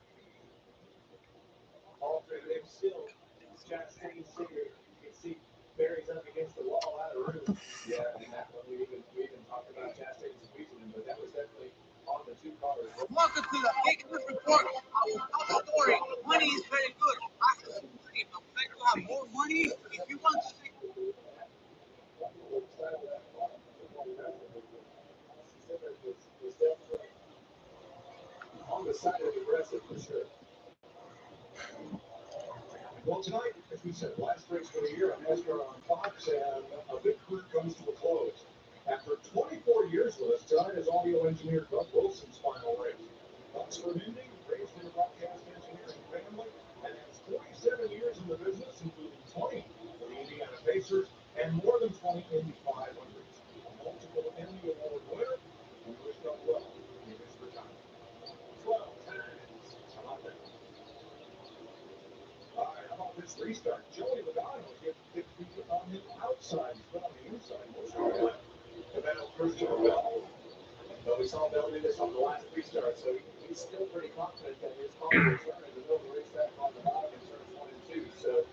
Alternative still. Chastain City. You can see Barry's up against the wall out of room. Yeah, and that one we even talked about Chastain's squeezing him, but that was definitely on the two cars. Welcome to the Big News Report. Our story. Money is very good. I have some money. I'm trying to have more money. If you want to see. On the side of aggressive for sure. Well, tonight, as we said, last race for the year on NASCAR on Fox, and a big career comes to a close. After 24 years with us, tonight is audio engineer Doug Wilson's final race. Doug's from Indy, raised in a broadcast engineering family, and has 47 years in the business, including 20 for the Indiana Pacers and more than 20 Indy 500s. A multiple Indy Award winner, and we wish Doug well in his retirement. 12 times. How about that? All right, how about this restart? Joey Logano gets beat on the outside, but on the inside, most of the way. And then Christian Bell. But we saw Bell do this on the last restart, so he's still pretty confident that his car will turn in the middle of the racetrack on the bottom in turns 1 and 2. So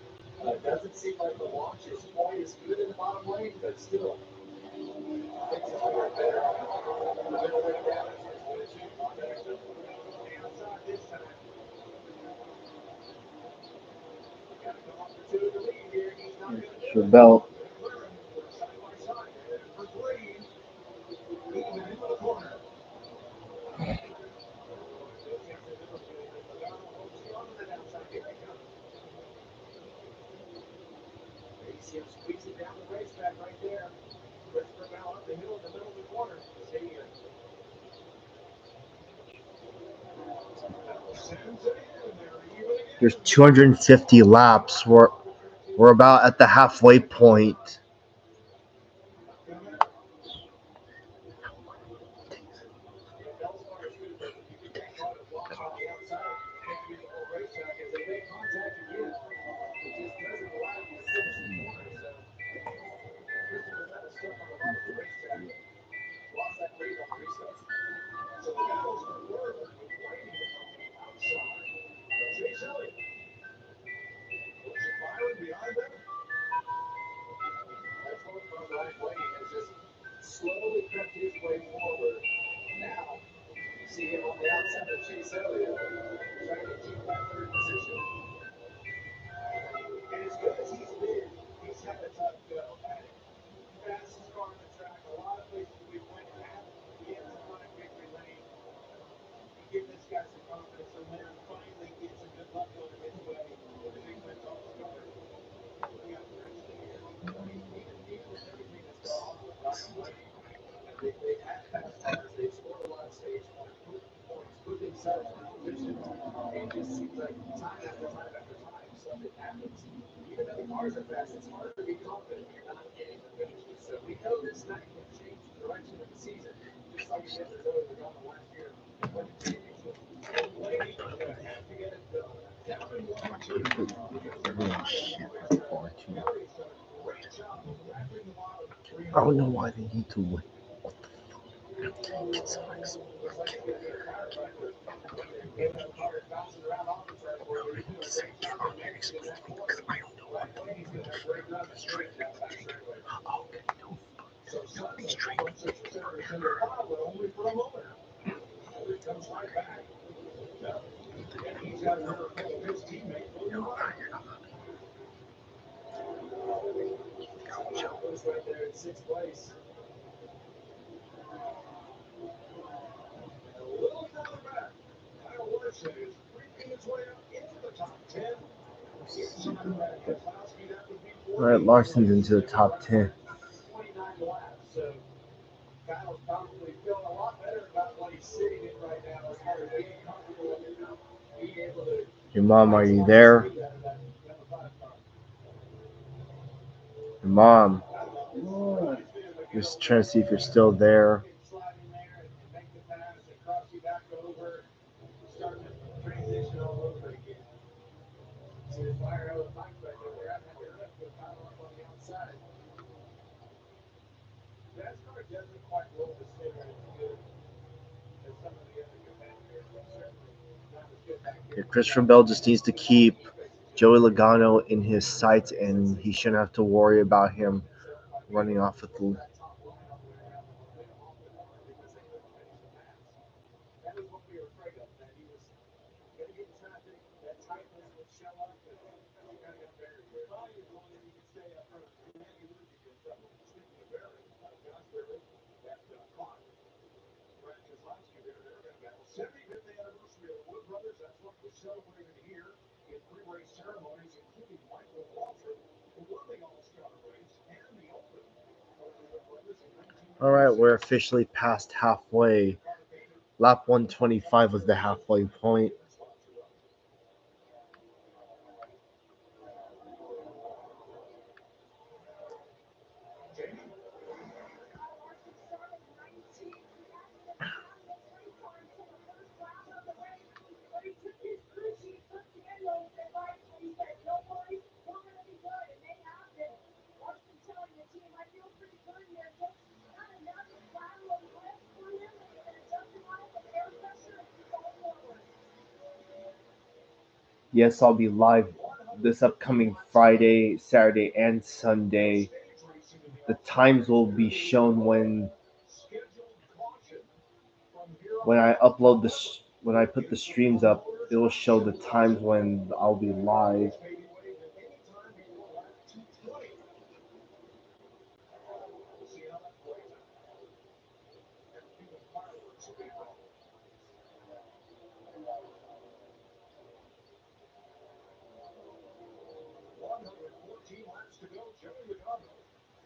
it doesn't seem like the launch is quite as good in the bottom lane, but still, things are a lot better. The middle lane down in turns 1 and 2, a lot better. So on the outside this time. For Bell. Squeezing down the racetrack right there. Christopher Bell up the hill in the middle of the corner. There's 250 laps. We're about at the halfway point. Lost that lead on the restart. So the battles are third with waiting on the outside. Chase Elliott. Byron behind them. That's what Ryan Blaney has just slowly crept his way forward. Now, you see him on the outside of Chase Elliott, trying to keep that third position. And as good as he's been, he's had a tough go at it. Fastest car on the track, a lot of places we went at. He ends up on a victory lane. You give this guy some confidence, and then finally get some good luck on his way with the big wins all stars. We got the rest of the year. Even with everything that's gone on with Ryan Blaney, I think they have fast cars. They've scored a lot of stage points, put themselves in position. It just seems like time after time after time, something happens. Even though the cars are fast, it's hard to be confident when you're not getting the finishes. So we know this night can change the direction of the season, just like it did for Joey Logano last year and win the championship. Blaney gonna have to get it done. Down in 1 and 2. I don't know why they need to win. Get some only for a moment. It comes right back. And he's got a miracle of his teammate. Goes right there in 6th place. A little further back, Kyle Larson is creeping his way up into the top 10. All right, Larson's into the top 10. 29 laps, so Kyle's probably feeling a lot better about what he's sitting in right now as far as getting comfortable and being able to. Your mom, are you there? Your mom. Just trying to see if you're still there. Transition all over again. See the fire out of the bike right there. They're having to lift with Kyle up on the outside. NASCAR doesn't quite roll the center as good as some of the other competitors, but certainly not as good back here. Christopher Bell just needs to keep Joey Logano in his sights, and he shouldn't have to worry about him running off with the. That was what we were afraid of, that he was going to get in traffic, that tightness would show up, and he kind of got buried there. Well, as long as he can stay up front, and then he would be in trouble. Speaking of buried, Josh Berry, that clock, Brad Keselowski there, they're going to battle. 75th anniversary of the Wood Brothers, that's what was celebrated here in pre-race ceremonies, including Michael Waltrip, who won the All-Star race and the Open. All right, we're officially past halfway. Lap 125 was the halfway point. Yes, I'll be live this upcoming Friday, Saturday, and Sunday. The times will be shown when I upload when I put the streams up. It will show the times when I'll be live.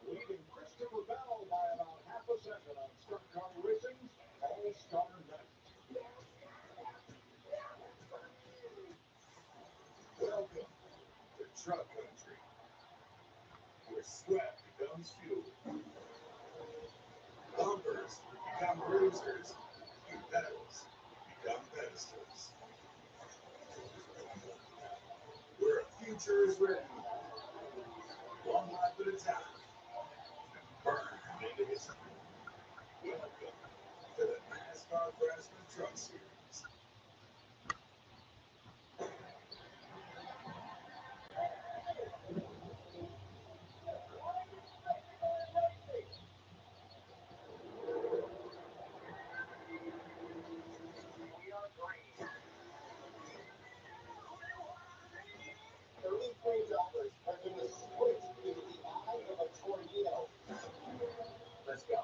Leading Christopher Bell by about half a second on Stock Car Racing's All-Star Night. Welcome to Truck Country, where sweat becomes fuel. Bumpers become bruisers, and pedals become pedestals. Where a future is written, one lap at a time, burned into history. Welcome to the NASCAR Craftsman Truck Series. $33 are going to split into the eye of a tornado. Let's go.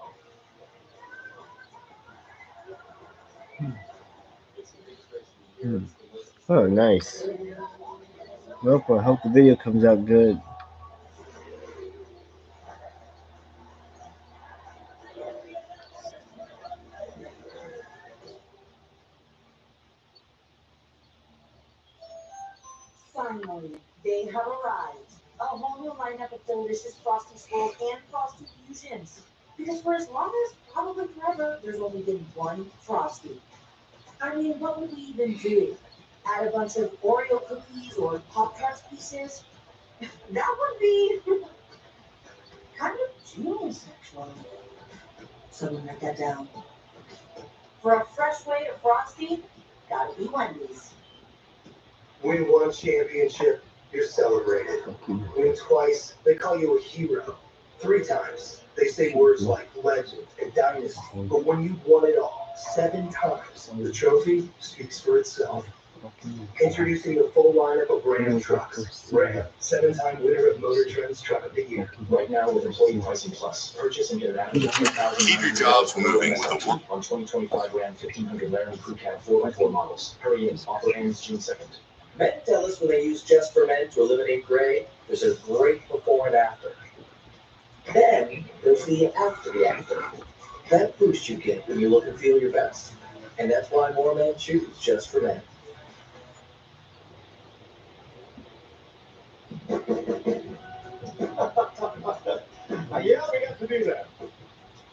Oh, nice. Well, I hope the video comes out good. Finally, they have arrived. A whole new lineup of delicious Frosty Swirls and Frosty Fusions. Because for as long as probably forever, there's only been one Frosty. I mean, what would we even do? Add a bunch of Oreo cookies or Pop-Tarts pieces? That would be kind of genius, actually. Someone write that down. For a fresh way to Frosty, gotta be Wendy's. Win one championship, you're celebrated. Win twice, they call you a hero. 3 times, they say words like legend and dynasty. But when you've won it all 7 times, the trophy speaks for itself. Introducing the full lineup of brand new trucks. Ram, 7-time winner of Motor Trend's Truck of the Year. Right now with Employee Pricing Plus. Purchase and get an average of $10,000. Keep your jobs moving with a on 2025 Ram 1500 Laramie Crew Cab 4x4 models. Hurry in, offer ends June 2nd. Men tell us when they use Just for Men to eliminate gray, there's a great before and after. Then there's the after. That boost you get when you look and feel your best. And that's why more men choose Just for Men. Yeah, we got to do that.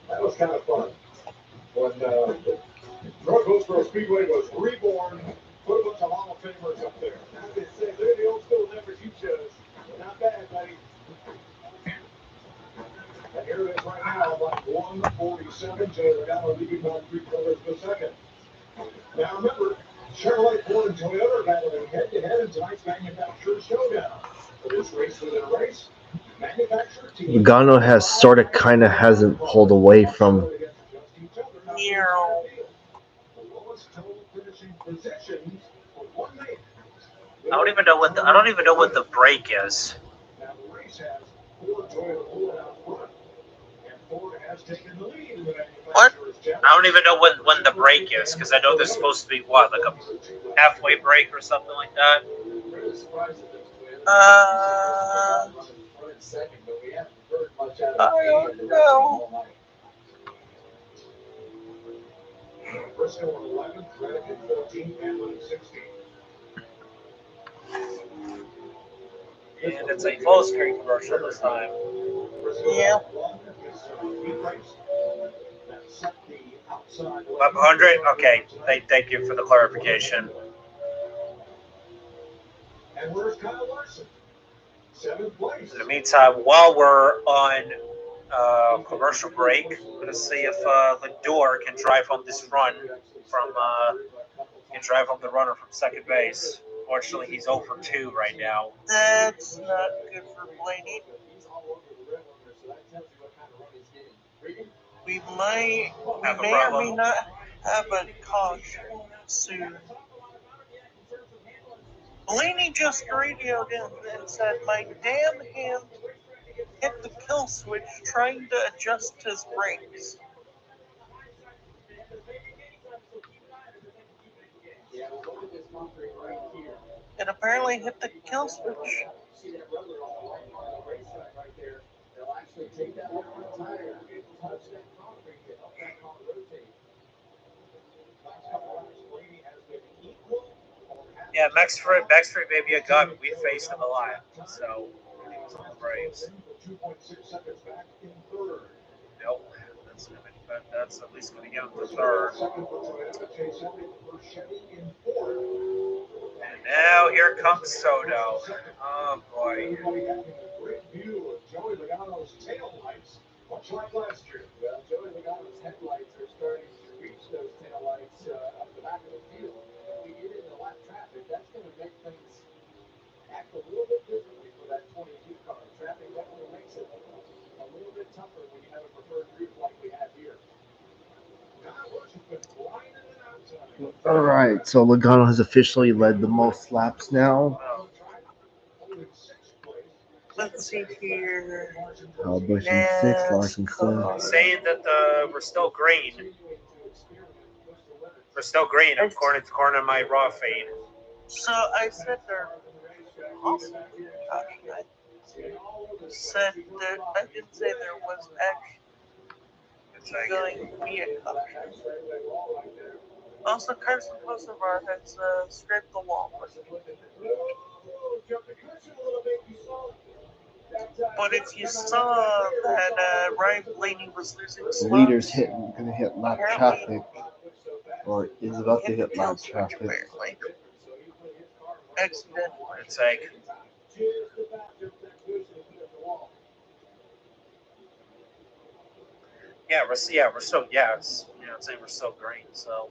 That was kind of fun. When North Wilkesboro Speedway was reborn, put a bunch of Hall of Famers up there. As they say, they're the old school never shoot shows. Not bad, buddy. And here it is right now, about 147. Joey Logano leading by 3/4 of a second. Now remember, Chevrolet, Ford, and Toyota are battling head-to-head in tonight's manufacturer showdown. For this race within a race, manufacturer team. Logano has sort of kind of hasn't pulled away from. I don't even know what the break is. What? I don't even know when the break is, because I know there's supposed to be what, like a halfway break or something like that. don't know. Briscoe in 11th, Reddick in 14th, Hamlin in 16th. And it's a full screen commercial this time. Yeah. 500? Okay, thank you for the clarification. And where's Kyle Larson? 7th place. In the meantime, while we're on commercial break, I'm going to see if Lindor can drive home this run from the runner from second base. Fortunately, he's 0 for 2 right now. That's not good for Blaney. We may or may not have a caution soon. Blaney just radioed in and said, "My damn hand hit the kill switch trying to adjust his brakes." It apparently hit the kill switch. Yeah, Max Free may be a guy, but we faced him a lot. So, he was on the Braves. Nope. That's at least going to get him to third. And now here comes Soto. Oh, boy. Great view of Joey Logano's tail lights, much like last year. Well, Joey Logano's headlights are starting to reach those tail lights up the back of the field. If we get into lap traffic, that's going to make things act a little bit differently for that 22 car. Traffic definitely makes it a little bit tougher when you have a preferred route like we have here. All right, so Logano has officially led the most laps now. Let's see here. Bush in 6th, Larson 7th. Saying that we're still green. We're still green according to my raw feed. So I said they're awesome. I said that I didn't say there was actually going to be a caution. Also, Carson Kosovar has scraped the wall. But if you saw that Ryan Blaney was losing The slots, leader's gonna hit lap traffic, or is about to hit lap traffic. apparently. Accidentally. It's like, we're still, it's saying we're still green, so.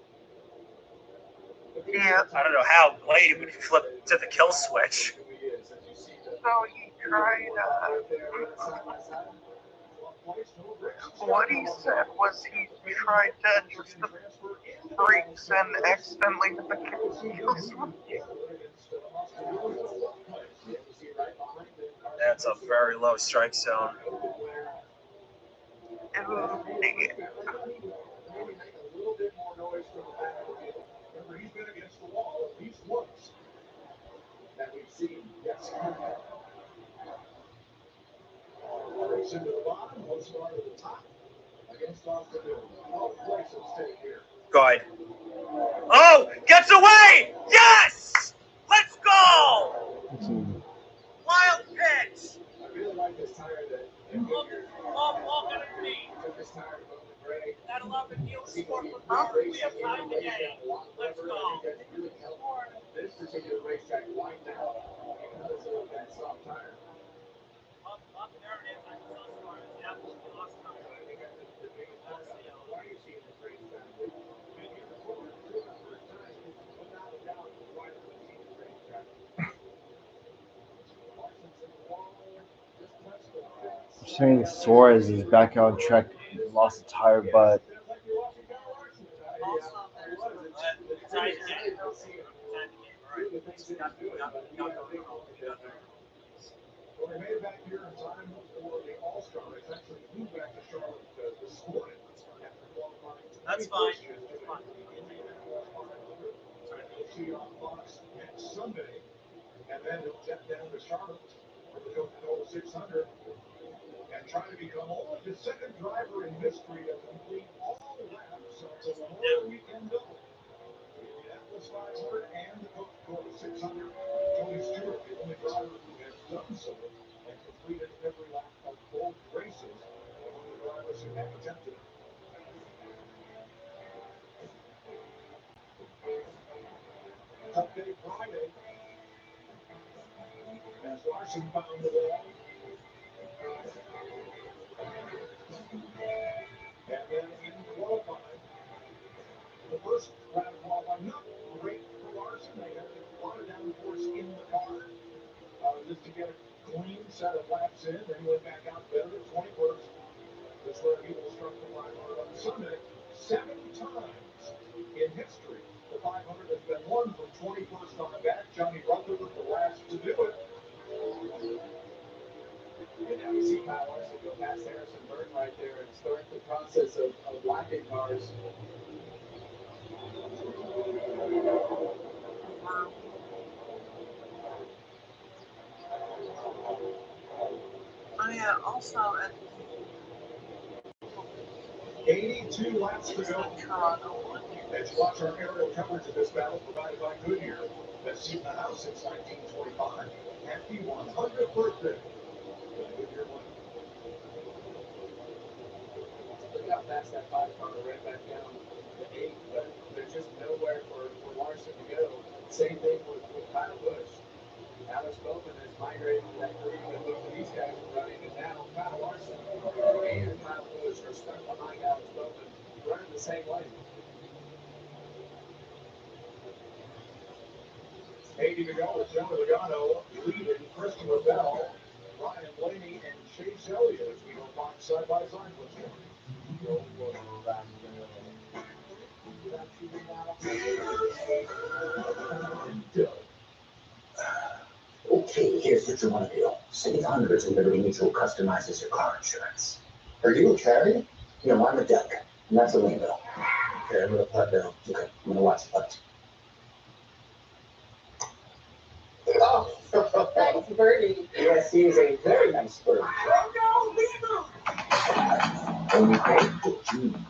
Yeah. I don't know how Blade would flip to the kill switch. So he tried, what he said was he tried to adjust the brakes and accidentally hit the kill switch. That's a very low strike zone. Oh, dang it. He's been against the wall at least once that we've seen. Yes. Race into the bottom, one star to the top against Austin Hill. 12th place at stake here. Go ahead. Oh, gets away! Yes! Let's go! Wild pitch! I really like this tire that Off underneath. this tire above the gray. That'll up and deal sport with we have time to get it. Let's go. This particular racetrack winds out because of that soft tire. Up there it is. I saw stars. Yeah, we lost time. I think that's the biggest part of it. Why do you see this racetrack? Maybe in the corner, two of the first time, without a doubt, why do we see this racetrack? Larson's in the wall, just touched the fence. Saying Suarez is back on track, lost a tire, but Well, they made it back here in time for the All-Star. It's actually moved back to Charlotte this morning. That's fine. We'll see you on Fox next Sunday. And then he'll jet down to Charlotte for the Coca-Cola 600 and try to become only the second driver in history to complete all laps of the Memorial Weekend double. The Indianapolis 500 and the Coca-Cola 600. Tony Stewart, the only driver who has done so and completed every lap of both races. One of the drivers who have attempted it. Cup Day Friday. As Larson found the wall. And then in qualifying, the first round of qualifying, not great for Larson. They had a lot of downforce in the car. Just to get a clean set of laps in. Then he went back out better at 21st. That's where he will start the 500 on Sunday. 7 times in history, the 500 has been won from 21st on back. Johnny Rutherford, the last to do it. And now we see Kyle Larson go past Harrison Burton right there and start the process of lapping cars. Oh yeah, also at 82 laps to go. Toronto. Let's watch our aerial coverage of this battle provided by Goodyear. Best seat in the house since 1925. Happy 100th birthday. Goodyear winner. Look how fast that 5 car ran back down to 8, but there's just nowhere for Larson to go. Same thing with Kyle Busch. Alex Bowman has migrated to that green that both of these guys are running, and now Kyle Larson and Kyle Busch are stuck behind Alex Bowman, running the same way. 80 to go with Joey Logano leading Christopher Bell, Ryan Blaney, and Chase Elliott as we go back side by side with him. Okay, here's what you want to do. Save hundreds and Liberty Mutual customizes your car insurance. Are you a carrier? No, I'm a duck. And that's a rainbow. Okay, I'm gonna putt now. Okay, I'm gonna watch the putt. Oh, Thanks, Bernie. yes, he is a very nice bird. Only great for June.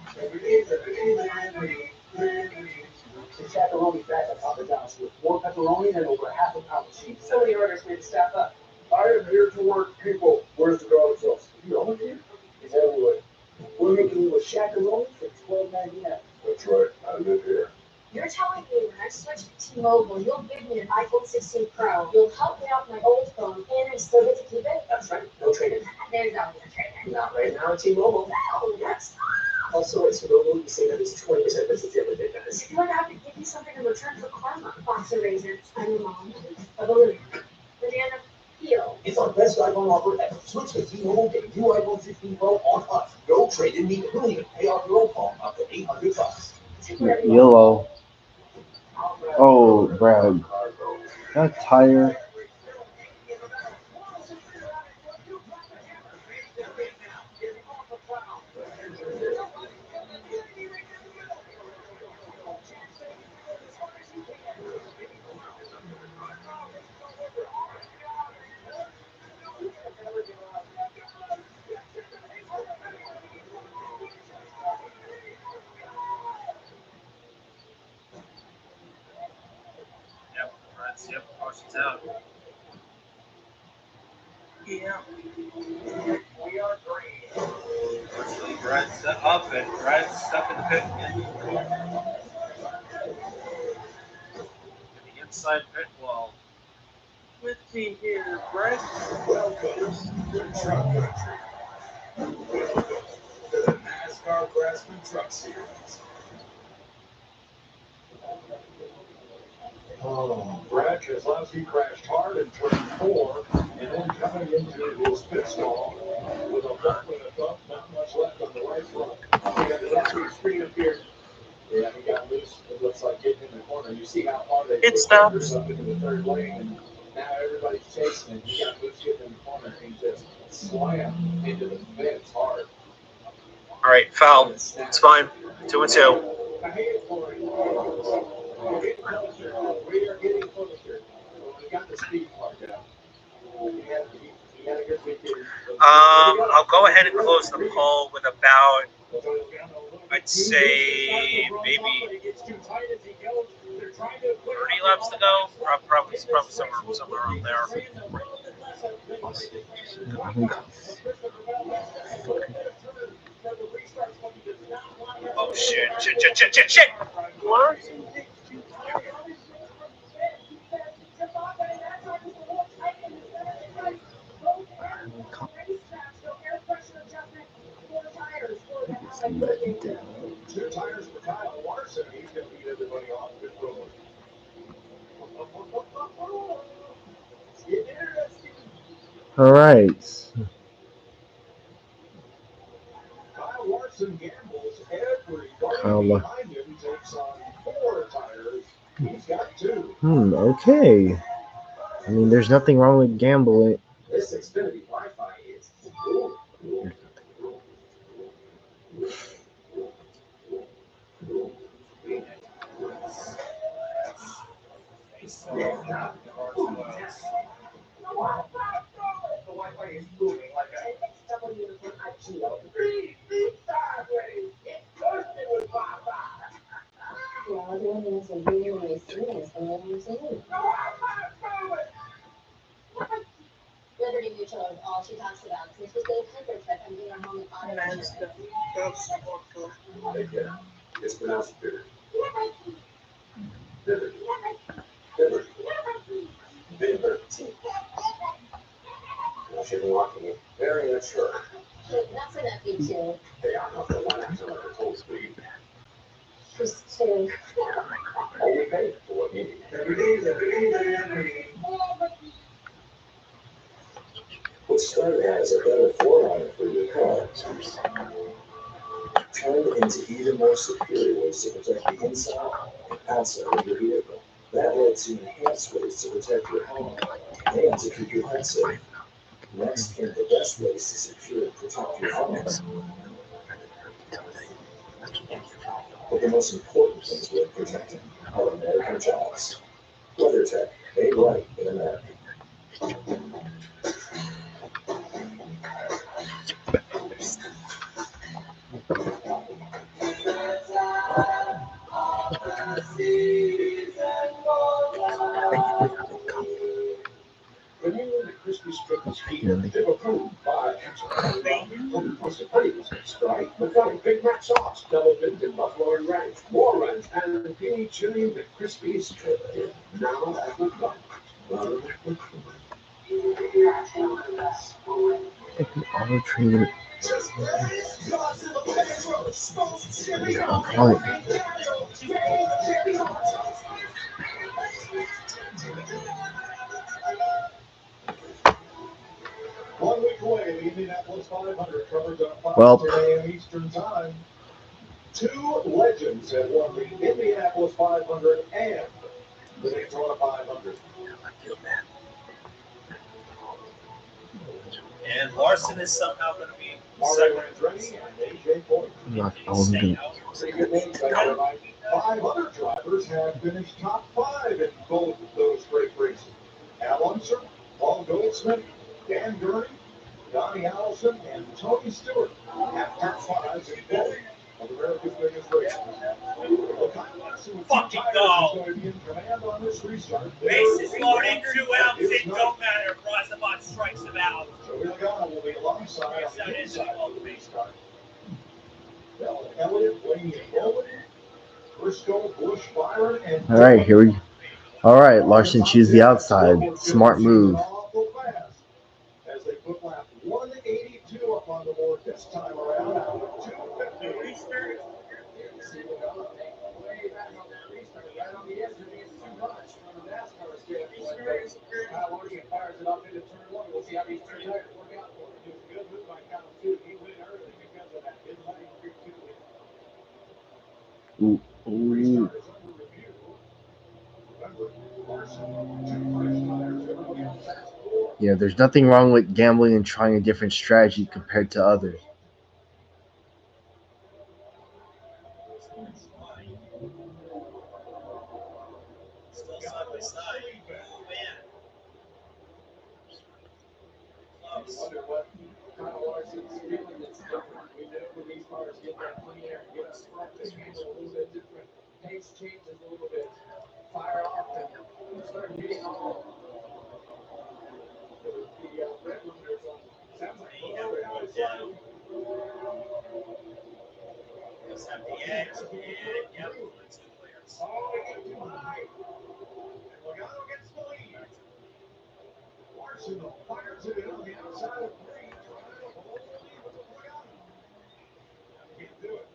The Chacaroni Fat at Papa John's with more pepperoni and over half a pound of cheese. So many orders, we had to staff up. I am here to work, people. Where's the garlic sauce? You own it here? It's everywhere. We're making you a Chacaroni for $12.99. That's right. I live here. You're telling me when I switch to T-Mobile, you'll give me an iPhone 16 Pro, you'll help me out my old phone, and I still get to keep it? That's right. No trade-in. There's always a trade-in. Not right now at T-Mobile. No, that's Also, at T-Mobile, you save at least 20% versus the other big guys. I feel like I have to give you something in return for karma. Box of raisins. I'm a mom. A balloon. Banana peel. It's our best iPhone offer ever. Switch to T-Mobile, get a new iPhone 16 Pro on us. No trade-in needed. We'll even pay off your old phone up to $800. Yellow. Oh, Brad. That tire. Yep, caution's out. Yeah. We are green. Unfortunately, Brad's up and Brad's stuck in the pit again. The inside pit wall. With me here, Brett. Welcome to Truck Country. Welcome to the NASCAR Craftsman Truck Series. Oh, Brad Keselowski crashed hard in turn 4, and then coming into his pit stall with a thump, not much left on the right front. We got the left screen up here. Yeah, he got loose. It looks like getting in the corner. You see how hard they It stops. up into the third lane, and now everybody's chasing him. He got loose getting in the corner, and he just slammed into the fence hard. All right, foul. It's fine. 2-2. I hate it for him. We're getting closer. We are getting closer. We got the I'll go ahead and close the poll with about, I'd say, maybe 30 laps to go. Probably somewhere around there. Oh shit! Larson takes 2 tires. Two tires for Kyle Larson. He's going to beat everybody off pit road. All right. Kyle Larson gambles. Everybody Kyle behind him takes on 4 tires. He's got 2. Okay. I mean, there's nothing wrong with gambling. This Xfinity Wi-Fi is cool. The Wi-Fi is moving like a sideways. It's bursting with Wi-Fi. Well, the one that's really serious, the one you're saying. Liberty Mutual is all she talks about. Since she's getting hypertech, I'm getting her home with auto insurance. That's awful. Again, it's pronounced bitter. Bitter. Bitter. Bitter. She's walking very unsure. That's enough, you two. Hey, I'm not the one acting like a total speed. She's two. Only paid for what you need. Every day. What started as a better forerunner for your car turned into even more superior ways to protect the inside and outside of your vehicle. That led to enhanced ways to protect your home and to keep your pet safe. Next came the best ways to secure and protect your phones. But the most important things worth protecting are American jobs. WeatherTech, made right in America. The new crispy strip is here. If approved by Pennsylvania. Strike, McCutty, Big Mac sauce, double dipped in buffalo and ranch, more ranch, and peony chili McCrispy strip. Now at McCutty. Auto trader. One week away, the Indianapolis 500 covers at 5 Well. 10 a.m. Eastern Time. 2 legends have won the Indianapolis 500 and the Daytona 500. And Larson is somehow going to be Mario Andretti and AJ Foyt. Not only. Pretty good names right there, Mike. 5 other drivers have finished top 5 in both of those great races. Al Unser, Paul Goldsmith, Dan Gurney, Donnie Allison, and Tony Stewart have top 5s in both of America's biggest races. Well, Kyle Larson with 2 Fucking tires go. is going to be in command on this restart. Bases loaded, 2 outs. It don't matter. Brosabot strikes him out. Joey Logano will be alongside on the inside of the restart. Bell, Elliott, Blaney, and Bowman, Briscoe, Bush, Byron, and All right, here we go. All right, Larson choose the outside. Smart move. As they put lap 182 up on the board this time around. 250. See Logano way back on that restart, right on the edge. I think it's too much from the NASCAR standpoint. Kyle Larson fires it up into turn 1. We'll see how these 3 tires work out for him. It was a good move by Kyle, too. He went early because of that. Didn't let him creep too late. Ooh. Restart is under review. Remember, Larson, 2 fresh tires. Everybody else has 4. Yeah, there's nothing wrong with gambling and trying a different strategy compared to others. Still side by side. Oh, man. wonder what Kyle Larson's feeling that's different. We know when these cars get that clean air and get up front, they handle a little bit different. Pace changes a little bit. Fire off and start hitting all the red limiters on. Sounds like Just have the edge, and yep, that's two players. oh, he got too high. And Logano gets the lead. Larson fires it in on the outside of three, trying to hold the lead with Logano. Can't do it.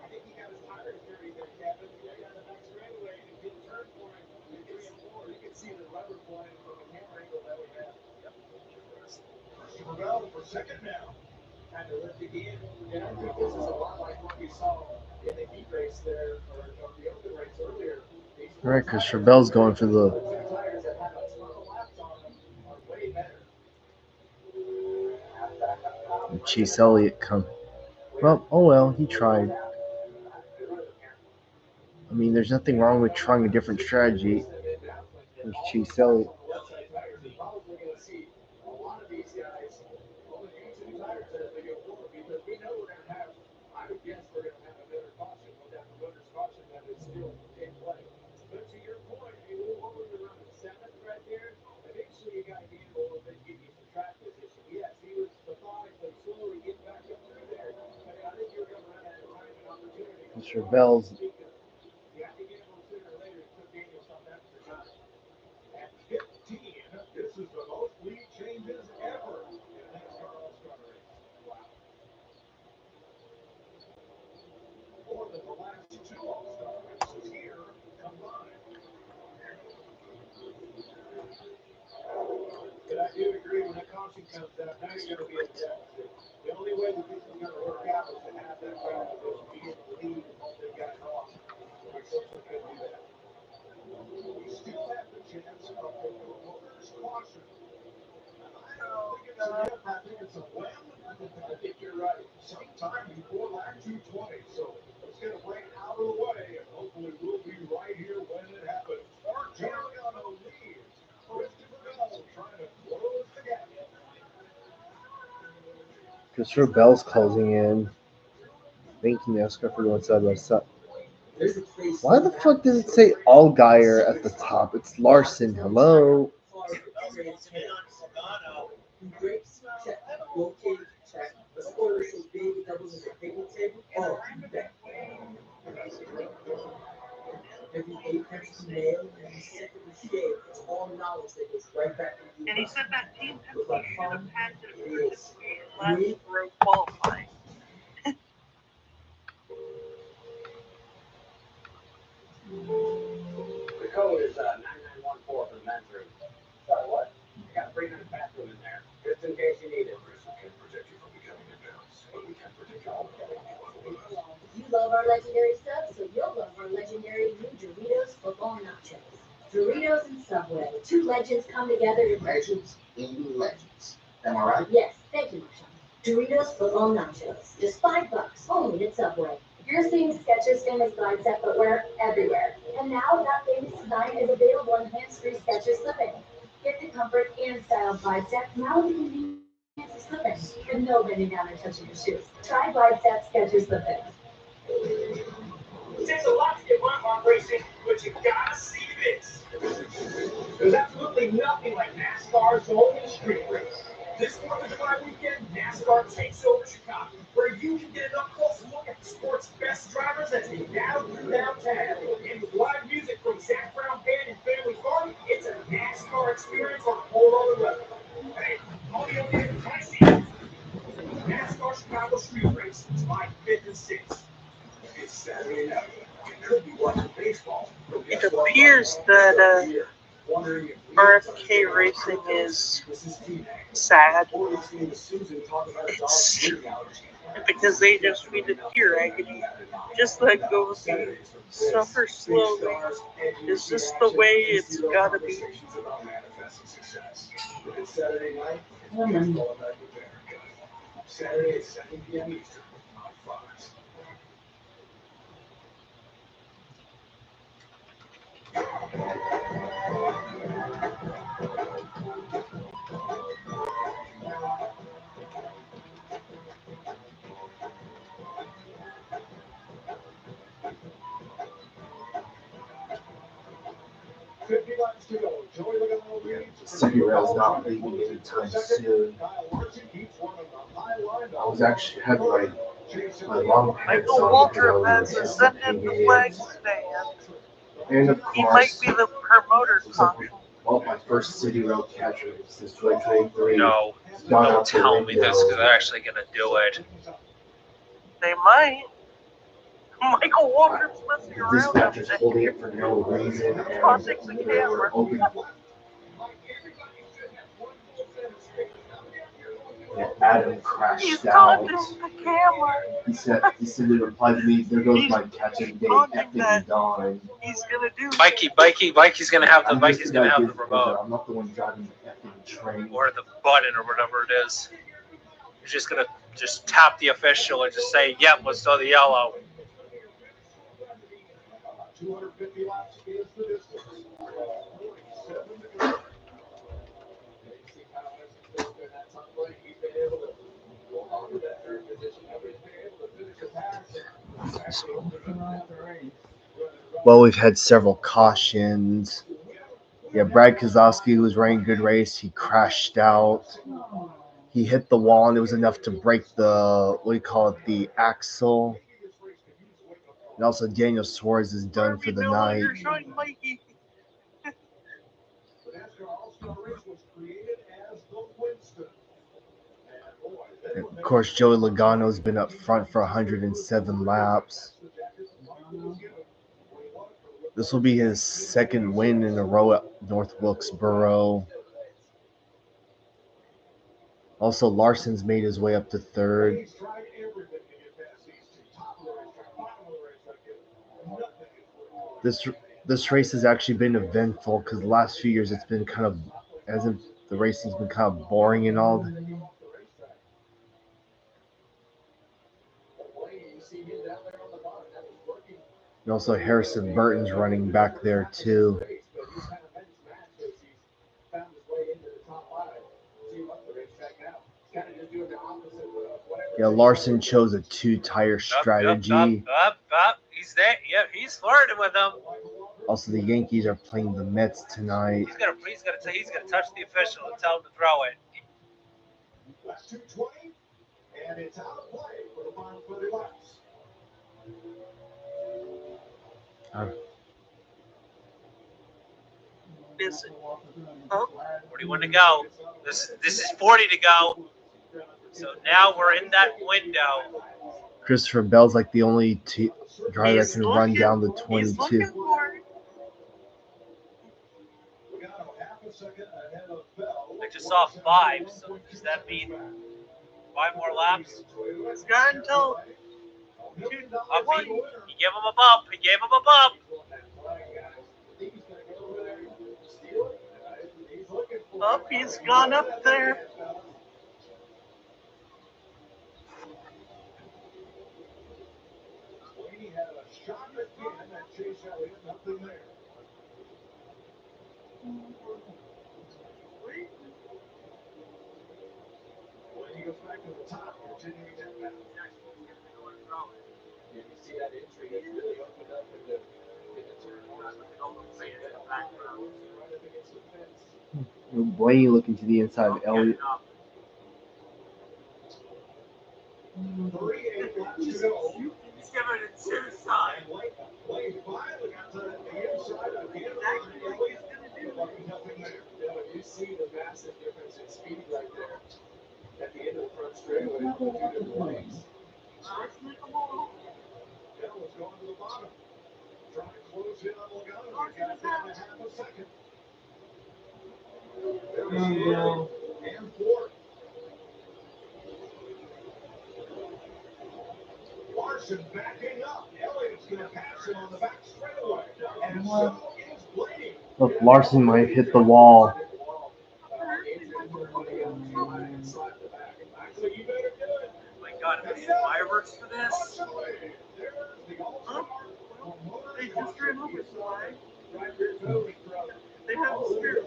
I think he got his tires dirty there, Kevin. They got the back straightaway and it didn't turn for him in 3 and 4. You can see the rubber flying from the camera angle that we have. Christian Rebel for second now. Kind of lift again. And I think this is a lot like what we saw in the heat race there, or the open race earlier. All right, because Rebel's going for the Two tires that have a ton of laps on them are way better. Chase Elliott come. Well, oh well, he tried. I mean, there's nothing wrong with trying a different strategy. There's Chase Elliott. Probably going to see a lot of these guys only use new tires as they go forward because we know we're going to have, I would guess we're going to have a better caution with that promoter's caution that is still in play. But to your point, what were we running? 7th right there? Eventually you got to get a little bit, give you some track position. Yes, he was methodically, slowly getting back up through there. But I think you're going to run out of time and opportunity. Mr. Bell's. You have to get him sooner or later to put Daniels on that for time. At 15, this is the most lead changes ever in a NASCAR All-Star race. Wow. More than the last 2 All-Star races here combined. But I do agree when a caution comes out, now you're going to be at a deficit. The only way that this is going to work out is to have that track position, be able to lead and hold them guys off. We certainly could do that. We still have the chance of the promoter's caution. I think it's a when. I think you're right. Sometime before lap 220. So let's get a break out of the way, and hopefully we'll be right here when it happens. Arciano leads. Christopher Bell trying to close the gap. Christopher Bell's closing in. Thank you, NASCAR, for going side by side. Why the fuck does it say Allgaier at the top? It's Larson. Hello. Brakes, check. Roll cage, check. The spoiler so big it doubles as a picnic table. Oh, you bet. Every apex you nail and every second you shave, it's all knowledge that goes right back to you. And he said that team Look like should have fun. had to It is. last row qualifying. The code is 9914 for the men's room. Sorry, what? I got a 300 bathroom in there, just in case you need it. We can't protect you from becoming imbalanced, but we can protect you from becoming unbalanced. You love our legendary stuff, so you'll love our legendary new Doritos football nachos. Doritos and Subway, 2 legends come together to Legends in legends. Am I right? Yes, thank you, Marshawn. Doritos football nachos, just $5, only at Subway. You're seeing Skechers famous glide set footwear everywhere. And now that famous design is available in hands-free Skechers slipping. Get the comfort and style glide set now with the convenience of slipping, with no bending down or touching your shoes. Try glide set Skechers slipping. It takes a lot to get my heart racing, but you gotta see this. There's absolutely nothing like NASCAR's only street race. This 4th of July weekend, NASCAR takes over Chicago, where you can get an up-close look at the sport's best drivers as they battle through downtown. And with live music from Zach Brown Band and Family Fun, it's a NASCAR experience on a whole other level. Hey, all the only pricey. NASCAR Chicago Street Race, July 5th and 6th. It's Saturday night. You could be watching baseball. It appears that RFK Racing is sad. It's because they just tweeted pure agony. Just let go of me. Suffer slowly. Is this the way it's gotta be? It's Saturday night. It's baseball night with America. Saturday at 7 p.m. Eastern on Fox. City Rail's not leaving anytime soon. I was actually had my long pants Michael on because I Waltrip was has ascended the flag stand. And of He might course, be the promoter consul. well, my first City Rail catcher since 2023. No, Gone don't out the tell me this because window. they're actually going to do it. They might. Michael Waltrip's messing The around up dispatcher's there. holding it for no reason, and Taunting the they were camera. open. Yeah, Adam crashed He's out. taunting the camera. He said he replied to me, "There goes He's my catching day, taunting effing that Dawn." he's gonna do. Mikey's going to have the I'm Mikey's just going to have give the remote I'm not the one driving the effing train. or the button or whatever it is. He's just going to just tap the official and just say, "Yep, let's throw the yellow." 250 laps is the distance. 47 to go. He's been able to go on to that third position. Nobody's been able to finish a pass. Well, we've had several cautions. Yeah, Brad Kozlowski, who was running good race, he crashed out. He hit the wall, and it was enough to break the, what do you call it, the axle. And also, Daniel Suarez is done for the night. You're showing Mikey. The NASCAR All-Star Race was created as the Winston. And of course, Joey Logano's been up front for 107 laps. This will be his second win in a row at North Wilkesboro. Also, Larson's made his way up to third. This race has actually been eventful because the last few years it's been kind of, as if the racing's been kind of boring and all. And also Harrison Burton's running back there too. Yeah, Larson chose a two-tire strategy. Up. He's there. Yep, he's flirting with them. Also, the Yankees are playing the Mets tonight. He's gonna touch the official and tell him to throw it. That's 220, and it's out of play for the final 30 laps. Listen. 41 to go. This is 40 to go. So now we're in that window. Christopher Bell's like the only driver that can run down the He's 22. looking for it. I just saw 5. So does that mean 5 more laps? It's got until He gave him a bump. He gave him a bump. up. He's gone up there. He goes back to the top, continuing that battle. You can see that entry has really opened up in the turn. Right up against the fence. Blaney looking to the inside of Elliott. 3-8 laps to go. He's giving it two sides. Blake finally got to the inside of the Exactly what he's going to do. Nothing there. You see the massive difference in speed right there. At the end of the front straightaway, the two different lanes. Gentleman's going to the bottom. Trying to close in on Logano. He's got down a half a second. There we go. And fourth. Larson backing up. Elliott's going to pass him on the back straightaway. And so is Blaney. Look, Larson might hit the wall. My God, if it's fireworks for this. They just ran over the flag. They have a spirit.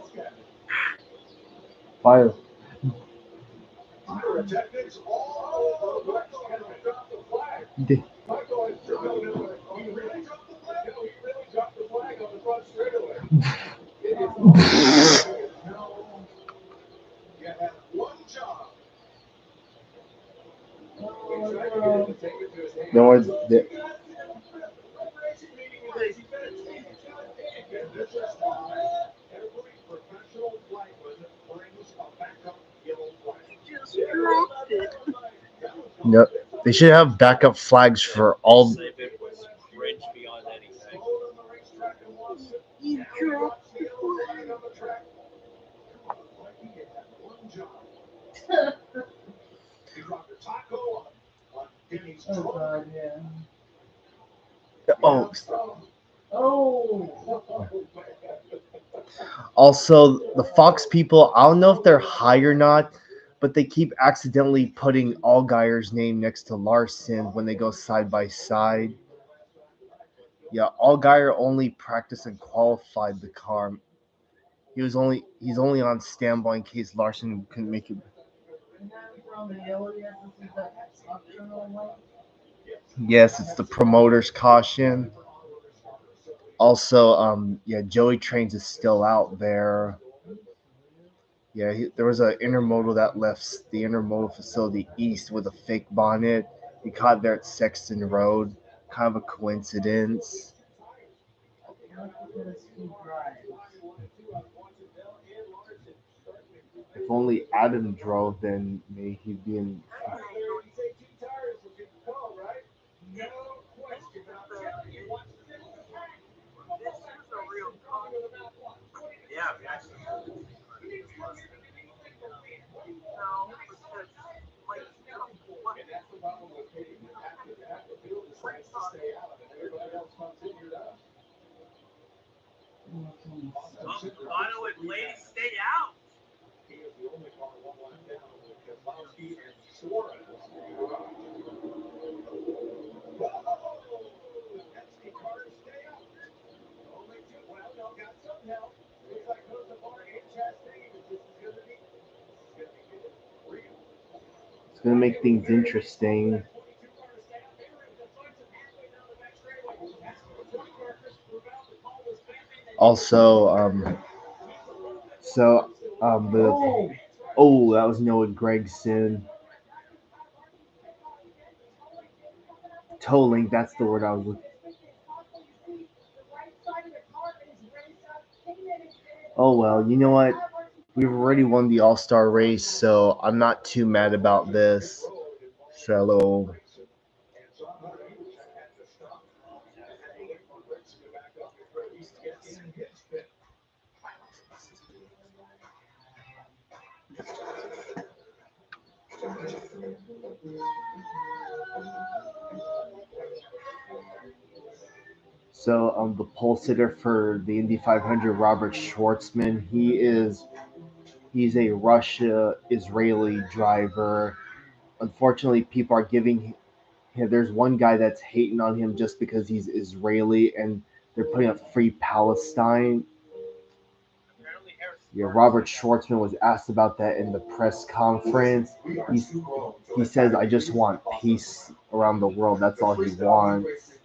Fire. Pyrotechnics all over. Drop the flag. They- Michael, he really dropped the flag. No, he really dropped the flag on the front straightaway. You have one job. No more. Every professional flagman brings a backup yellow flag. Just dropped it. Yep. They should have backup flags for all. Excitement was cringe beyond anything. You dropped the flag. He dropped a taco on Denny's Oh truck. God, yeah. Oh, Oh. also the Fox people. I don't know if they're high or not, but they keep accidentally putting Allgaier's name next to Larson when they go side by side. Yeah, Allgaier only practiced and qualified the car. He's only on standby in case Larson couldn't make it. Yes, it's the promoter's caution. Also, yeah, Joey Trains is still out there. Yeah, there was an intermodal that left the intermodal facility east with a fake bonnet. He caught there at Sexton Road. Kind of a coincidence. If only Adam drove, then maybe he'd be in. Yeah. Bono and Lady stay out. He is the only car one lap down with Keselowski and Suarez. Penske cars stay out. Only two. Well, no, got some help. Looks like Joseph and Chastain. This is going to be real. It's gonna make things interesting. Also, the that was Noah Gragson. Tolling, that's the word I was looking. Oh well, you know what? We've already won the All-Star race, so I'm not too mad about this. Shallow. So, the pole sitter for the Indy 500, Robert Schwartzman, he's a Russia Israeli driver. Unfortunately, people are giving. Yeah, there's one guy that's hating on him just because he's Israeli, and they're putting up Free Palestine. Yeah, Robert Schwartzman was asked about that in the press conference. He says, "I just want peace around the world. That's all he wants."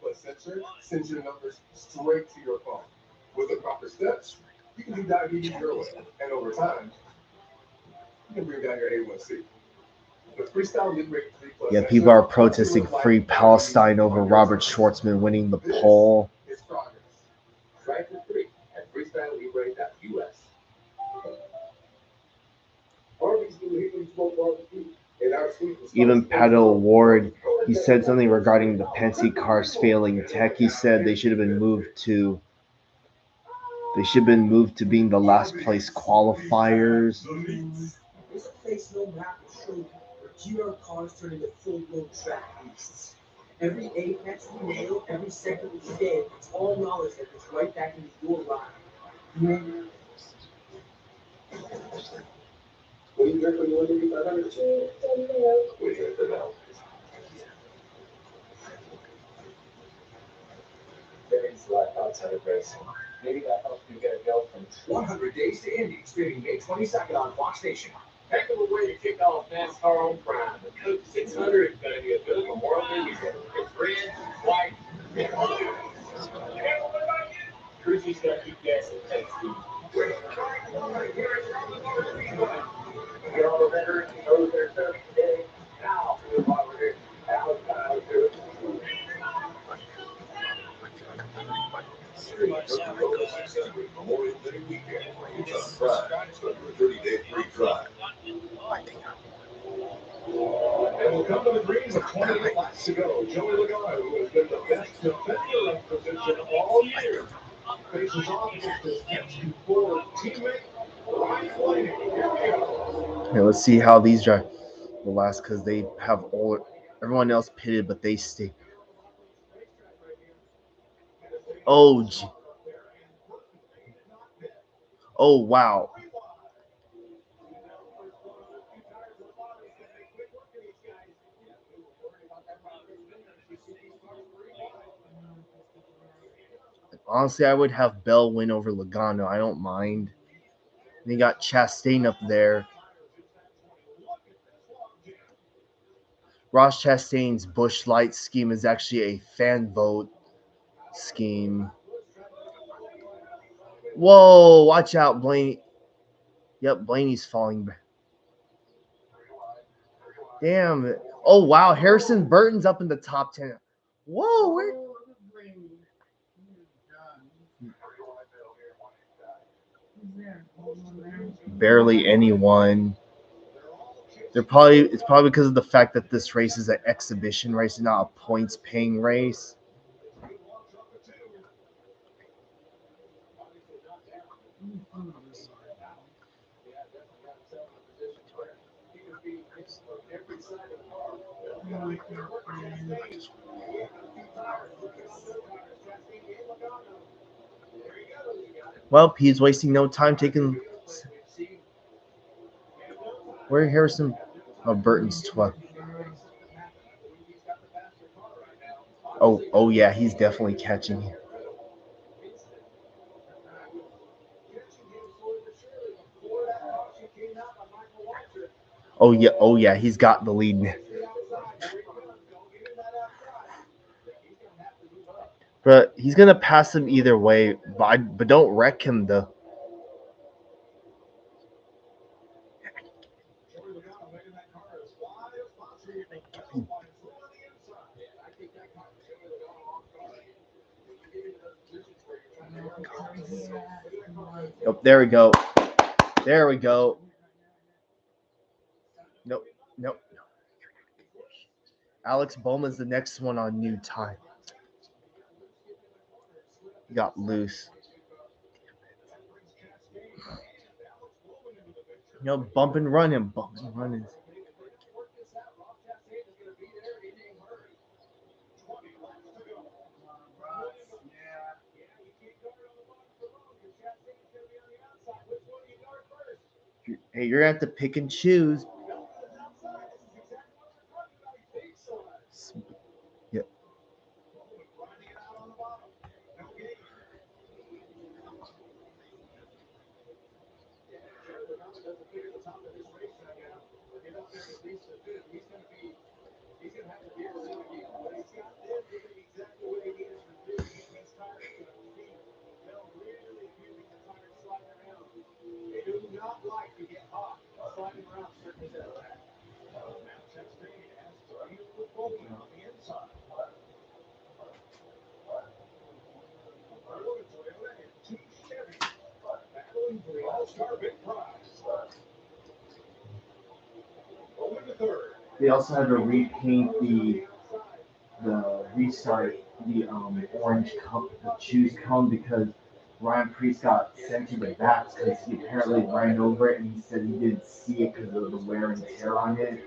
Sends your numbers straight to your phone. With the proper steps, you can do diabetes early, and over time, you can bring down your A1C. The Freestyle Libre 3 Plus. Yeah, people are protesting Free Palestine over Robert Schwartzman winning the poll. It's progress. Try for free at freestylelibre.us. Even Pato O'Ward, he said something regarding the Penske cars failing tech. He said they should have been moved to being the last place qualifiers. There's a place no map will show you where GR cars turn into full-blown track beasts. Every apex we nail, every second we save, it's all knowledge that goes right back into your ride. What do you drink when you win the 500? We drink the milk. There's life outside of racing. Maybe that helps you get a girlfriend. 100 Days to Indy, streaming May 22nd on Fox Station. Heck of a way to kick off NASCAR on Prime. The Coke 600 is going to be a good Memorial Day weekend. It's red, white, and blue. Cruisy's going to keep gas and tank speed. subscribe for your 30-day free trial. And we'll come to the greens with 28 laps to go. Joey Logano, who has been the best defender of position all year, faces off against his F4 teammate, Ryan Blaney. Here we go. Okay, let's see how these drive will last because they have everyone else pitted, but they stay. Oh, oh wow. Honestly, I would have Bell win over Logano. I don't mind. They got Chastain up there. Ross Chastain's Busch Light scheme is actually a fan vote scheme. Whoa, watch out, Blaney. Yep, Blaney's falling back. Damn. Oh, wow. Harrison Burton's up in the top 10. Whoa, where? Barely anyone. It's probably because of the fact that this race is an exhibition race and not a points paying race. Well, he's wasting no time taking. Where Harrison? Oh, Burton's 12. Oh yeah, he's definitely catching him. Oh yeah, he's got the lead. But he's gonna pass him either way. But don't wreck him though. Oh, there we go. There we go. Nope. Alex Bowman's the next one on new time. He got loose. Bump and run him. Bump and run him. Hey, you're gonna have to pick and choose. Yep. They also had to repaint the restart the orange cone, the choose cone because Ryan Priest got sent to the back because he apparently ran over it and he said he didn't see it because of the wear and tear on it.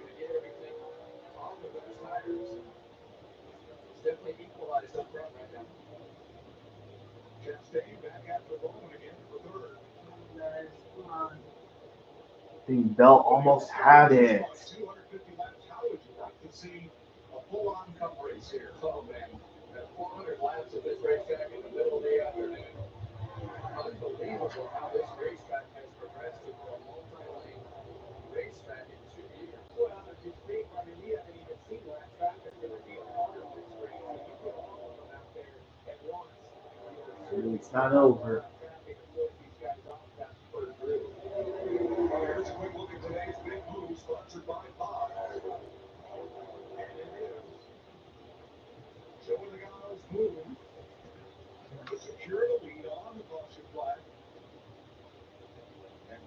I think Bell almost had it. A full-on cup race here. Oh, man. 400 laps of this racetrack in the middle of the afternoon. Unbelievable how this racetrack has progressed into a multi-lane racetrack in 2 years. Well, if you speak, I mean, we haven't even seen that track. It's going to be a part of this race. When you put all of them out there at once, It's not over. Here's a quick look at today's big move sponsored by Bob. And it is Joey Logano's move to secure the lead on the caution flag. And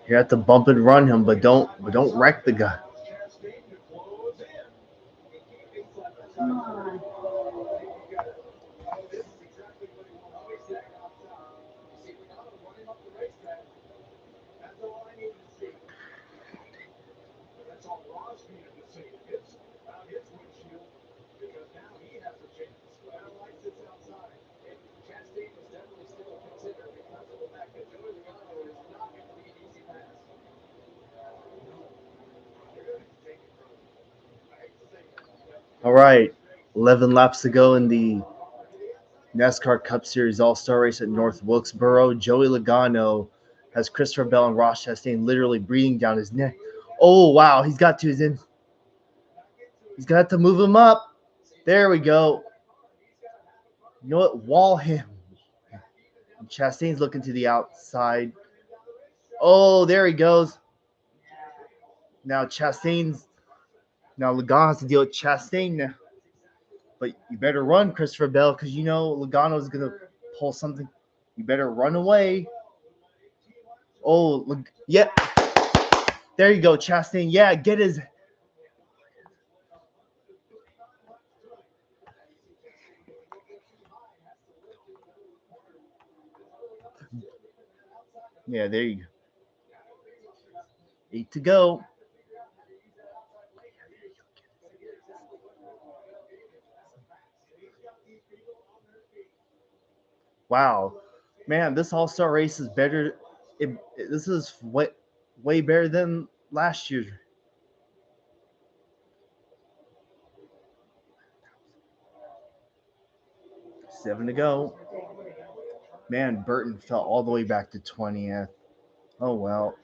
You have to bump and run him, but don't wreck the guy. Come on. That's all I needed to see. That's all Ross needed to see. It's out his windshield because now he has a chance. That light sits outside. And Chastain is definitely still a contender because of the fact that Joey Logano is not going to be an easy pass. They're going to take it from him. I hate to say that. All right, 11 laps to go in the NASCAR Cup Series All-Star Race at North Wilkesboro. Joey Logano has Christopher Bell and Ross Chastain literally breathing down his neck. Oh, wow, he's got to his in. He's got to move him up. There we go. You know what? Wall him. And Chastain's looking to the outside. Oh, there he goes. Now Logano has to deal with Chastain now. But you better run, Christopher Bell, because you know Logano's going to pull something. You better run away. Oh, yeah. There you go, Chastain. Yeah, get his. Yeah, there you go. 8 to go. Wow. Man, this All-Star race is better. This is way better than last year's. Seven to go. Man, Burton fell all the way back to 20th. Oh, well.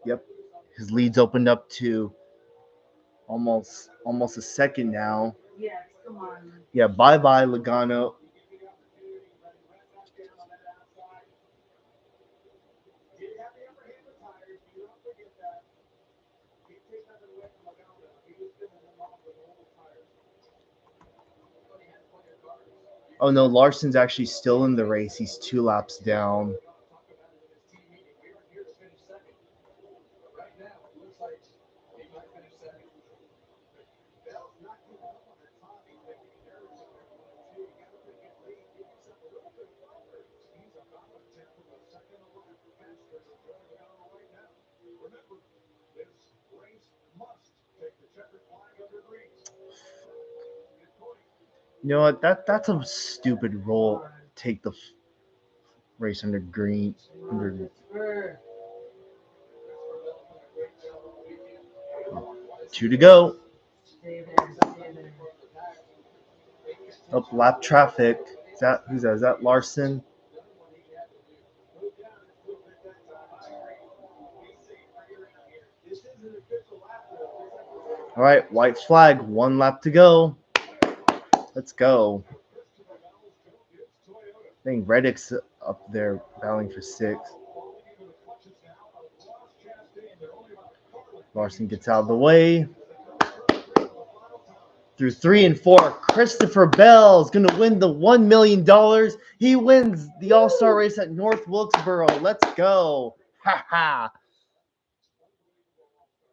Yep. His lead's opened up to almost a second now. Yes, come on. Yeah, bye-bye, Logano. Oh, no, Larson's actually still in the race. He's 2 laps down. You know what? That's a stupid rule. Take the race under green. Under 2 to go. Up lap traffic. Who's that? Is that Larson? All right, white flag. 1 lap to go. Let's go. I think Reddick's up there battling for 6. Larson gets out of the way. Through 3 and 4, Christopher Bell is going to win the $1 million. He wins the All-Star race at North Wilkesboro. Let's go. Ha ha.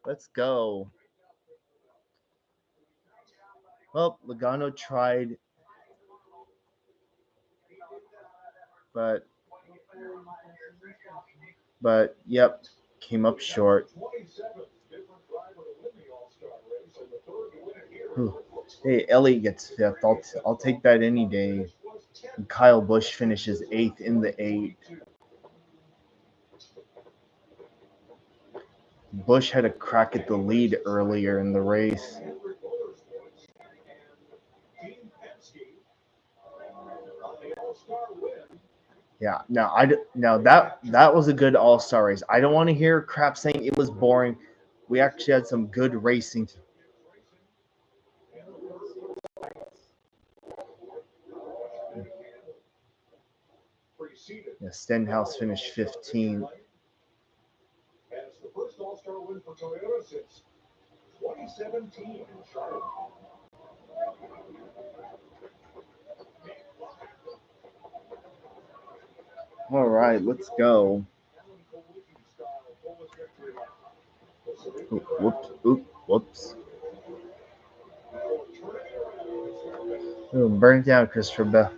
Let's go. Well, Logano tried, but yep, came up short. Hey, Elliott gets 5th. I'll take that any day. And Kyle Busch finishes 8th in the 8. Busch had a crack at the lead earlier in the race. Yeah, now that was a good All-Star race. I don't want to hear crap saying it was boring. We actually had some good racing. Yeah, Stenhouse finished 15th. All-Star win for Toyota since 2017 in Charlotte. All right, let's go. Whoops. Ooh, burn it down, Christopher Bell.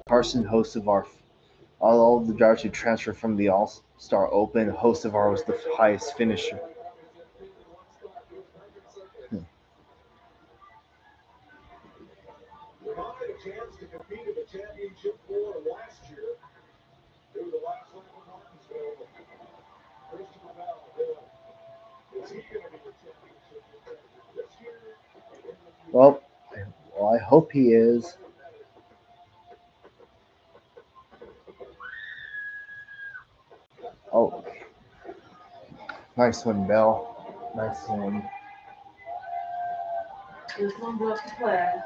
Carson Hocevar. All of the drivers who transferred from the All-Star Open, Hocevar was the highest finisher. Denied a chance to compete in the championship four last year. They were the last lap of Martinsville. Christopher Bell, is he going to be the championship contender this year? Well, I hope he is. Oh, nice one, Bell. Nice one. This one brought the flag.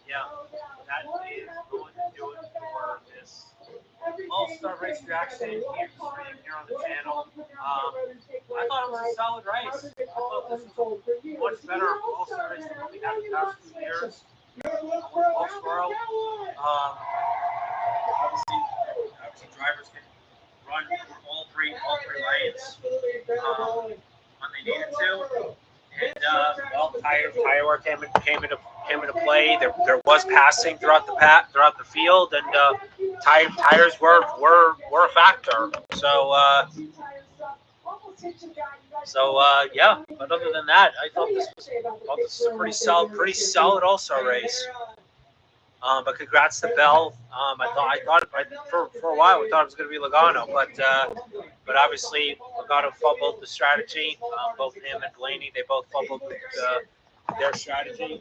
Yeah, that is going to do it for this All-Star Race reaction here on the channel. I thought it was a solid race. I thought this was a much better All-Star race than what we had in the past few years. Wilkesboro. Obviously, drivers can run all three lanes when they needed to. And well, tire work came into play. There was passing throughout the field, and tires were a factor. So yeah. But other than that, I thought this was a pretty solid All-Star race. But congrats to Bell. I thought for a while we thought it was going to be Logano, but obviously Logano fumbled the strategy. Both him and Blaney, they both fumbled their strategy,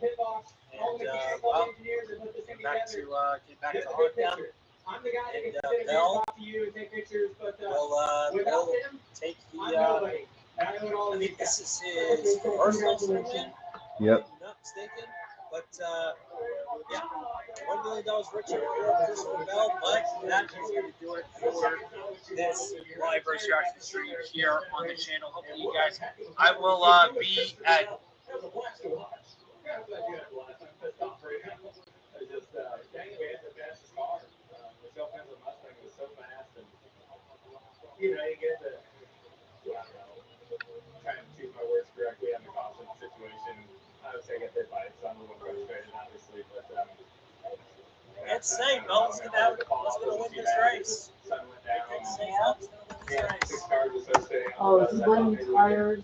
and well, came back to haunt them. And Bell will take the. I think this is his first All-Star win. Yep. I'm not mistaken, but yeah. $1 million richer for Christopher Bell, but that is going to do it for this live race reaction stream here on the channel. Hopefully, you guys, I will be at. You know, you get the, trying to choose my words correctly on the caution situation. Obviously, I get hit by it, so I'm a little frustrated, obviously, but Can't say Bell's going to win this race. sun went down. Can't say Bell's going to win this Six race. cars associated. Oh, it's blaming tires.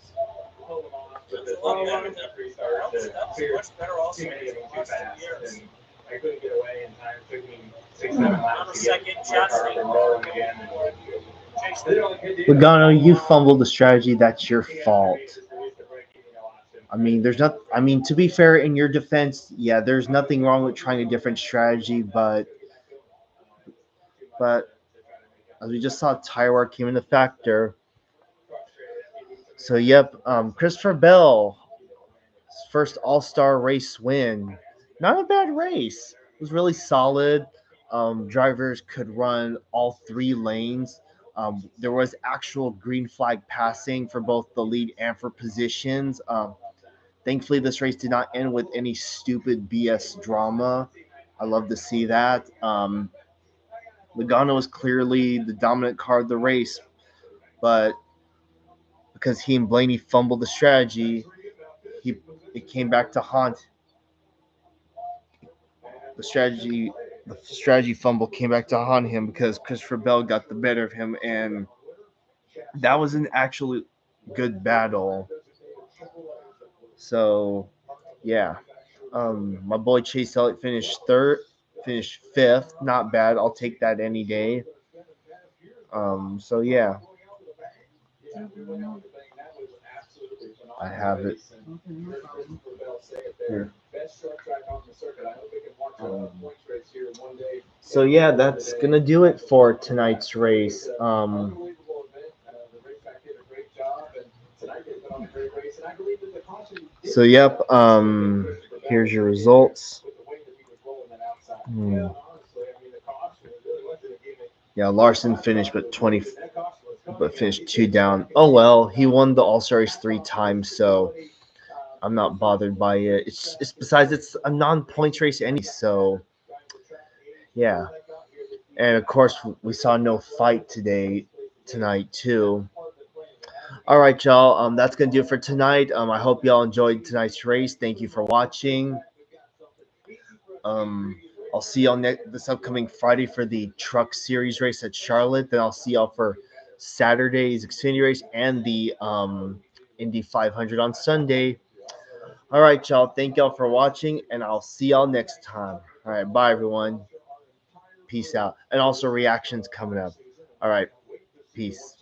Pulled them off, but That's the a lot better enough than restart to that was clear much better also too in many of the them too last fast, 2 years. and I couldn't get away in time. It took me 6-7 laps to Second, get my car up and rolling again. Logano, you fumbled the strategy. That's your fault. I mean, to be fair, in your defense, yeah, there's nothing wrong with trying a different strategy, but as we just saw, tire wear came into factor. So, yep, Christopher Bell, first All-Star race win. Not a bad race. It was really solid. Drivers could run all 3 lanes. There was actual green flag passing for both the lead and for positions. Thankfully, this race did not end with any stupid BS drama. I love to see that. Logano was clearly the dominant car of the race, but because he and Blaney fumbled the strategy, it came back to haunt the strategy fumble came back to haunt him because Christopher Bell got the better of him, and that was an actually good battle. So yeah, my boy Chase Elliott finished fifth. Not bad. I'll take that any day. So yeah, I have it here. So yeah, that's gonna do it for tonight's race. So yep. Here's your results. Hmm. Yeah, Larson finished but finished two down. Oh well, he won the All Star race 3 times, so I'm not bothered by it. It's besides it's a non-points race anyway, so yeah. And of course, we saw no fight tonight too. All right, y'all. That's gonna do it for tonight. I hope y'all enjoyed tonight's race. Thank you for watching. Um, I'll see y'all this upcoming Friday for the Truck Series race at Charlotte. Then I'll see y'all for Saturday's Xfinity race and the Indy 500 on Sunday. All right, y'all. Thank y'all for watching, and I'll see y'all next time. All right, bye everyone. Peace out. And also reactions coming up. All right, peace.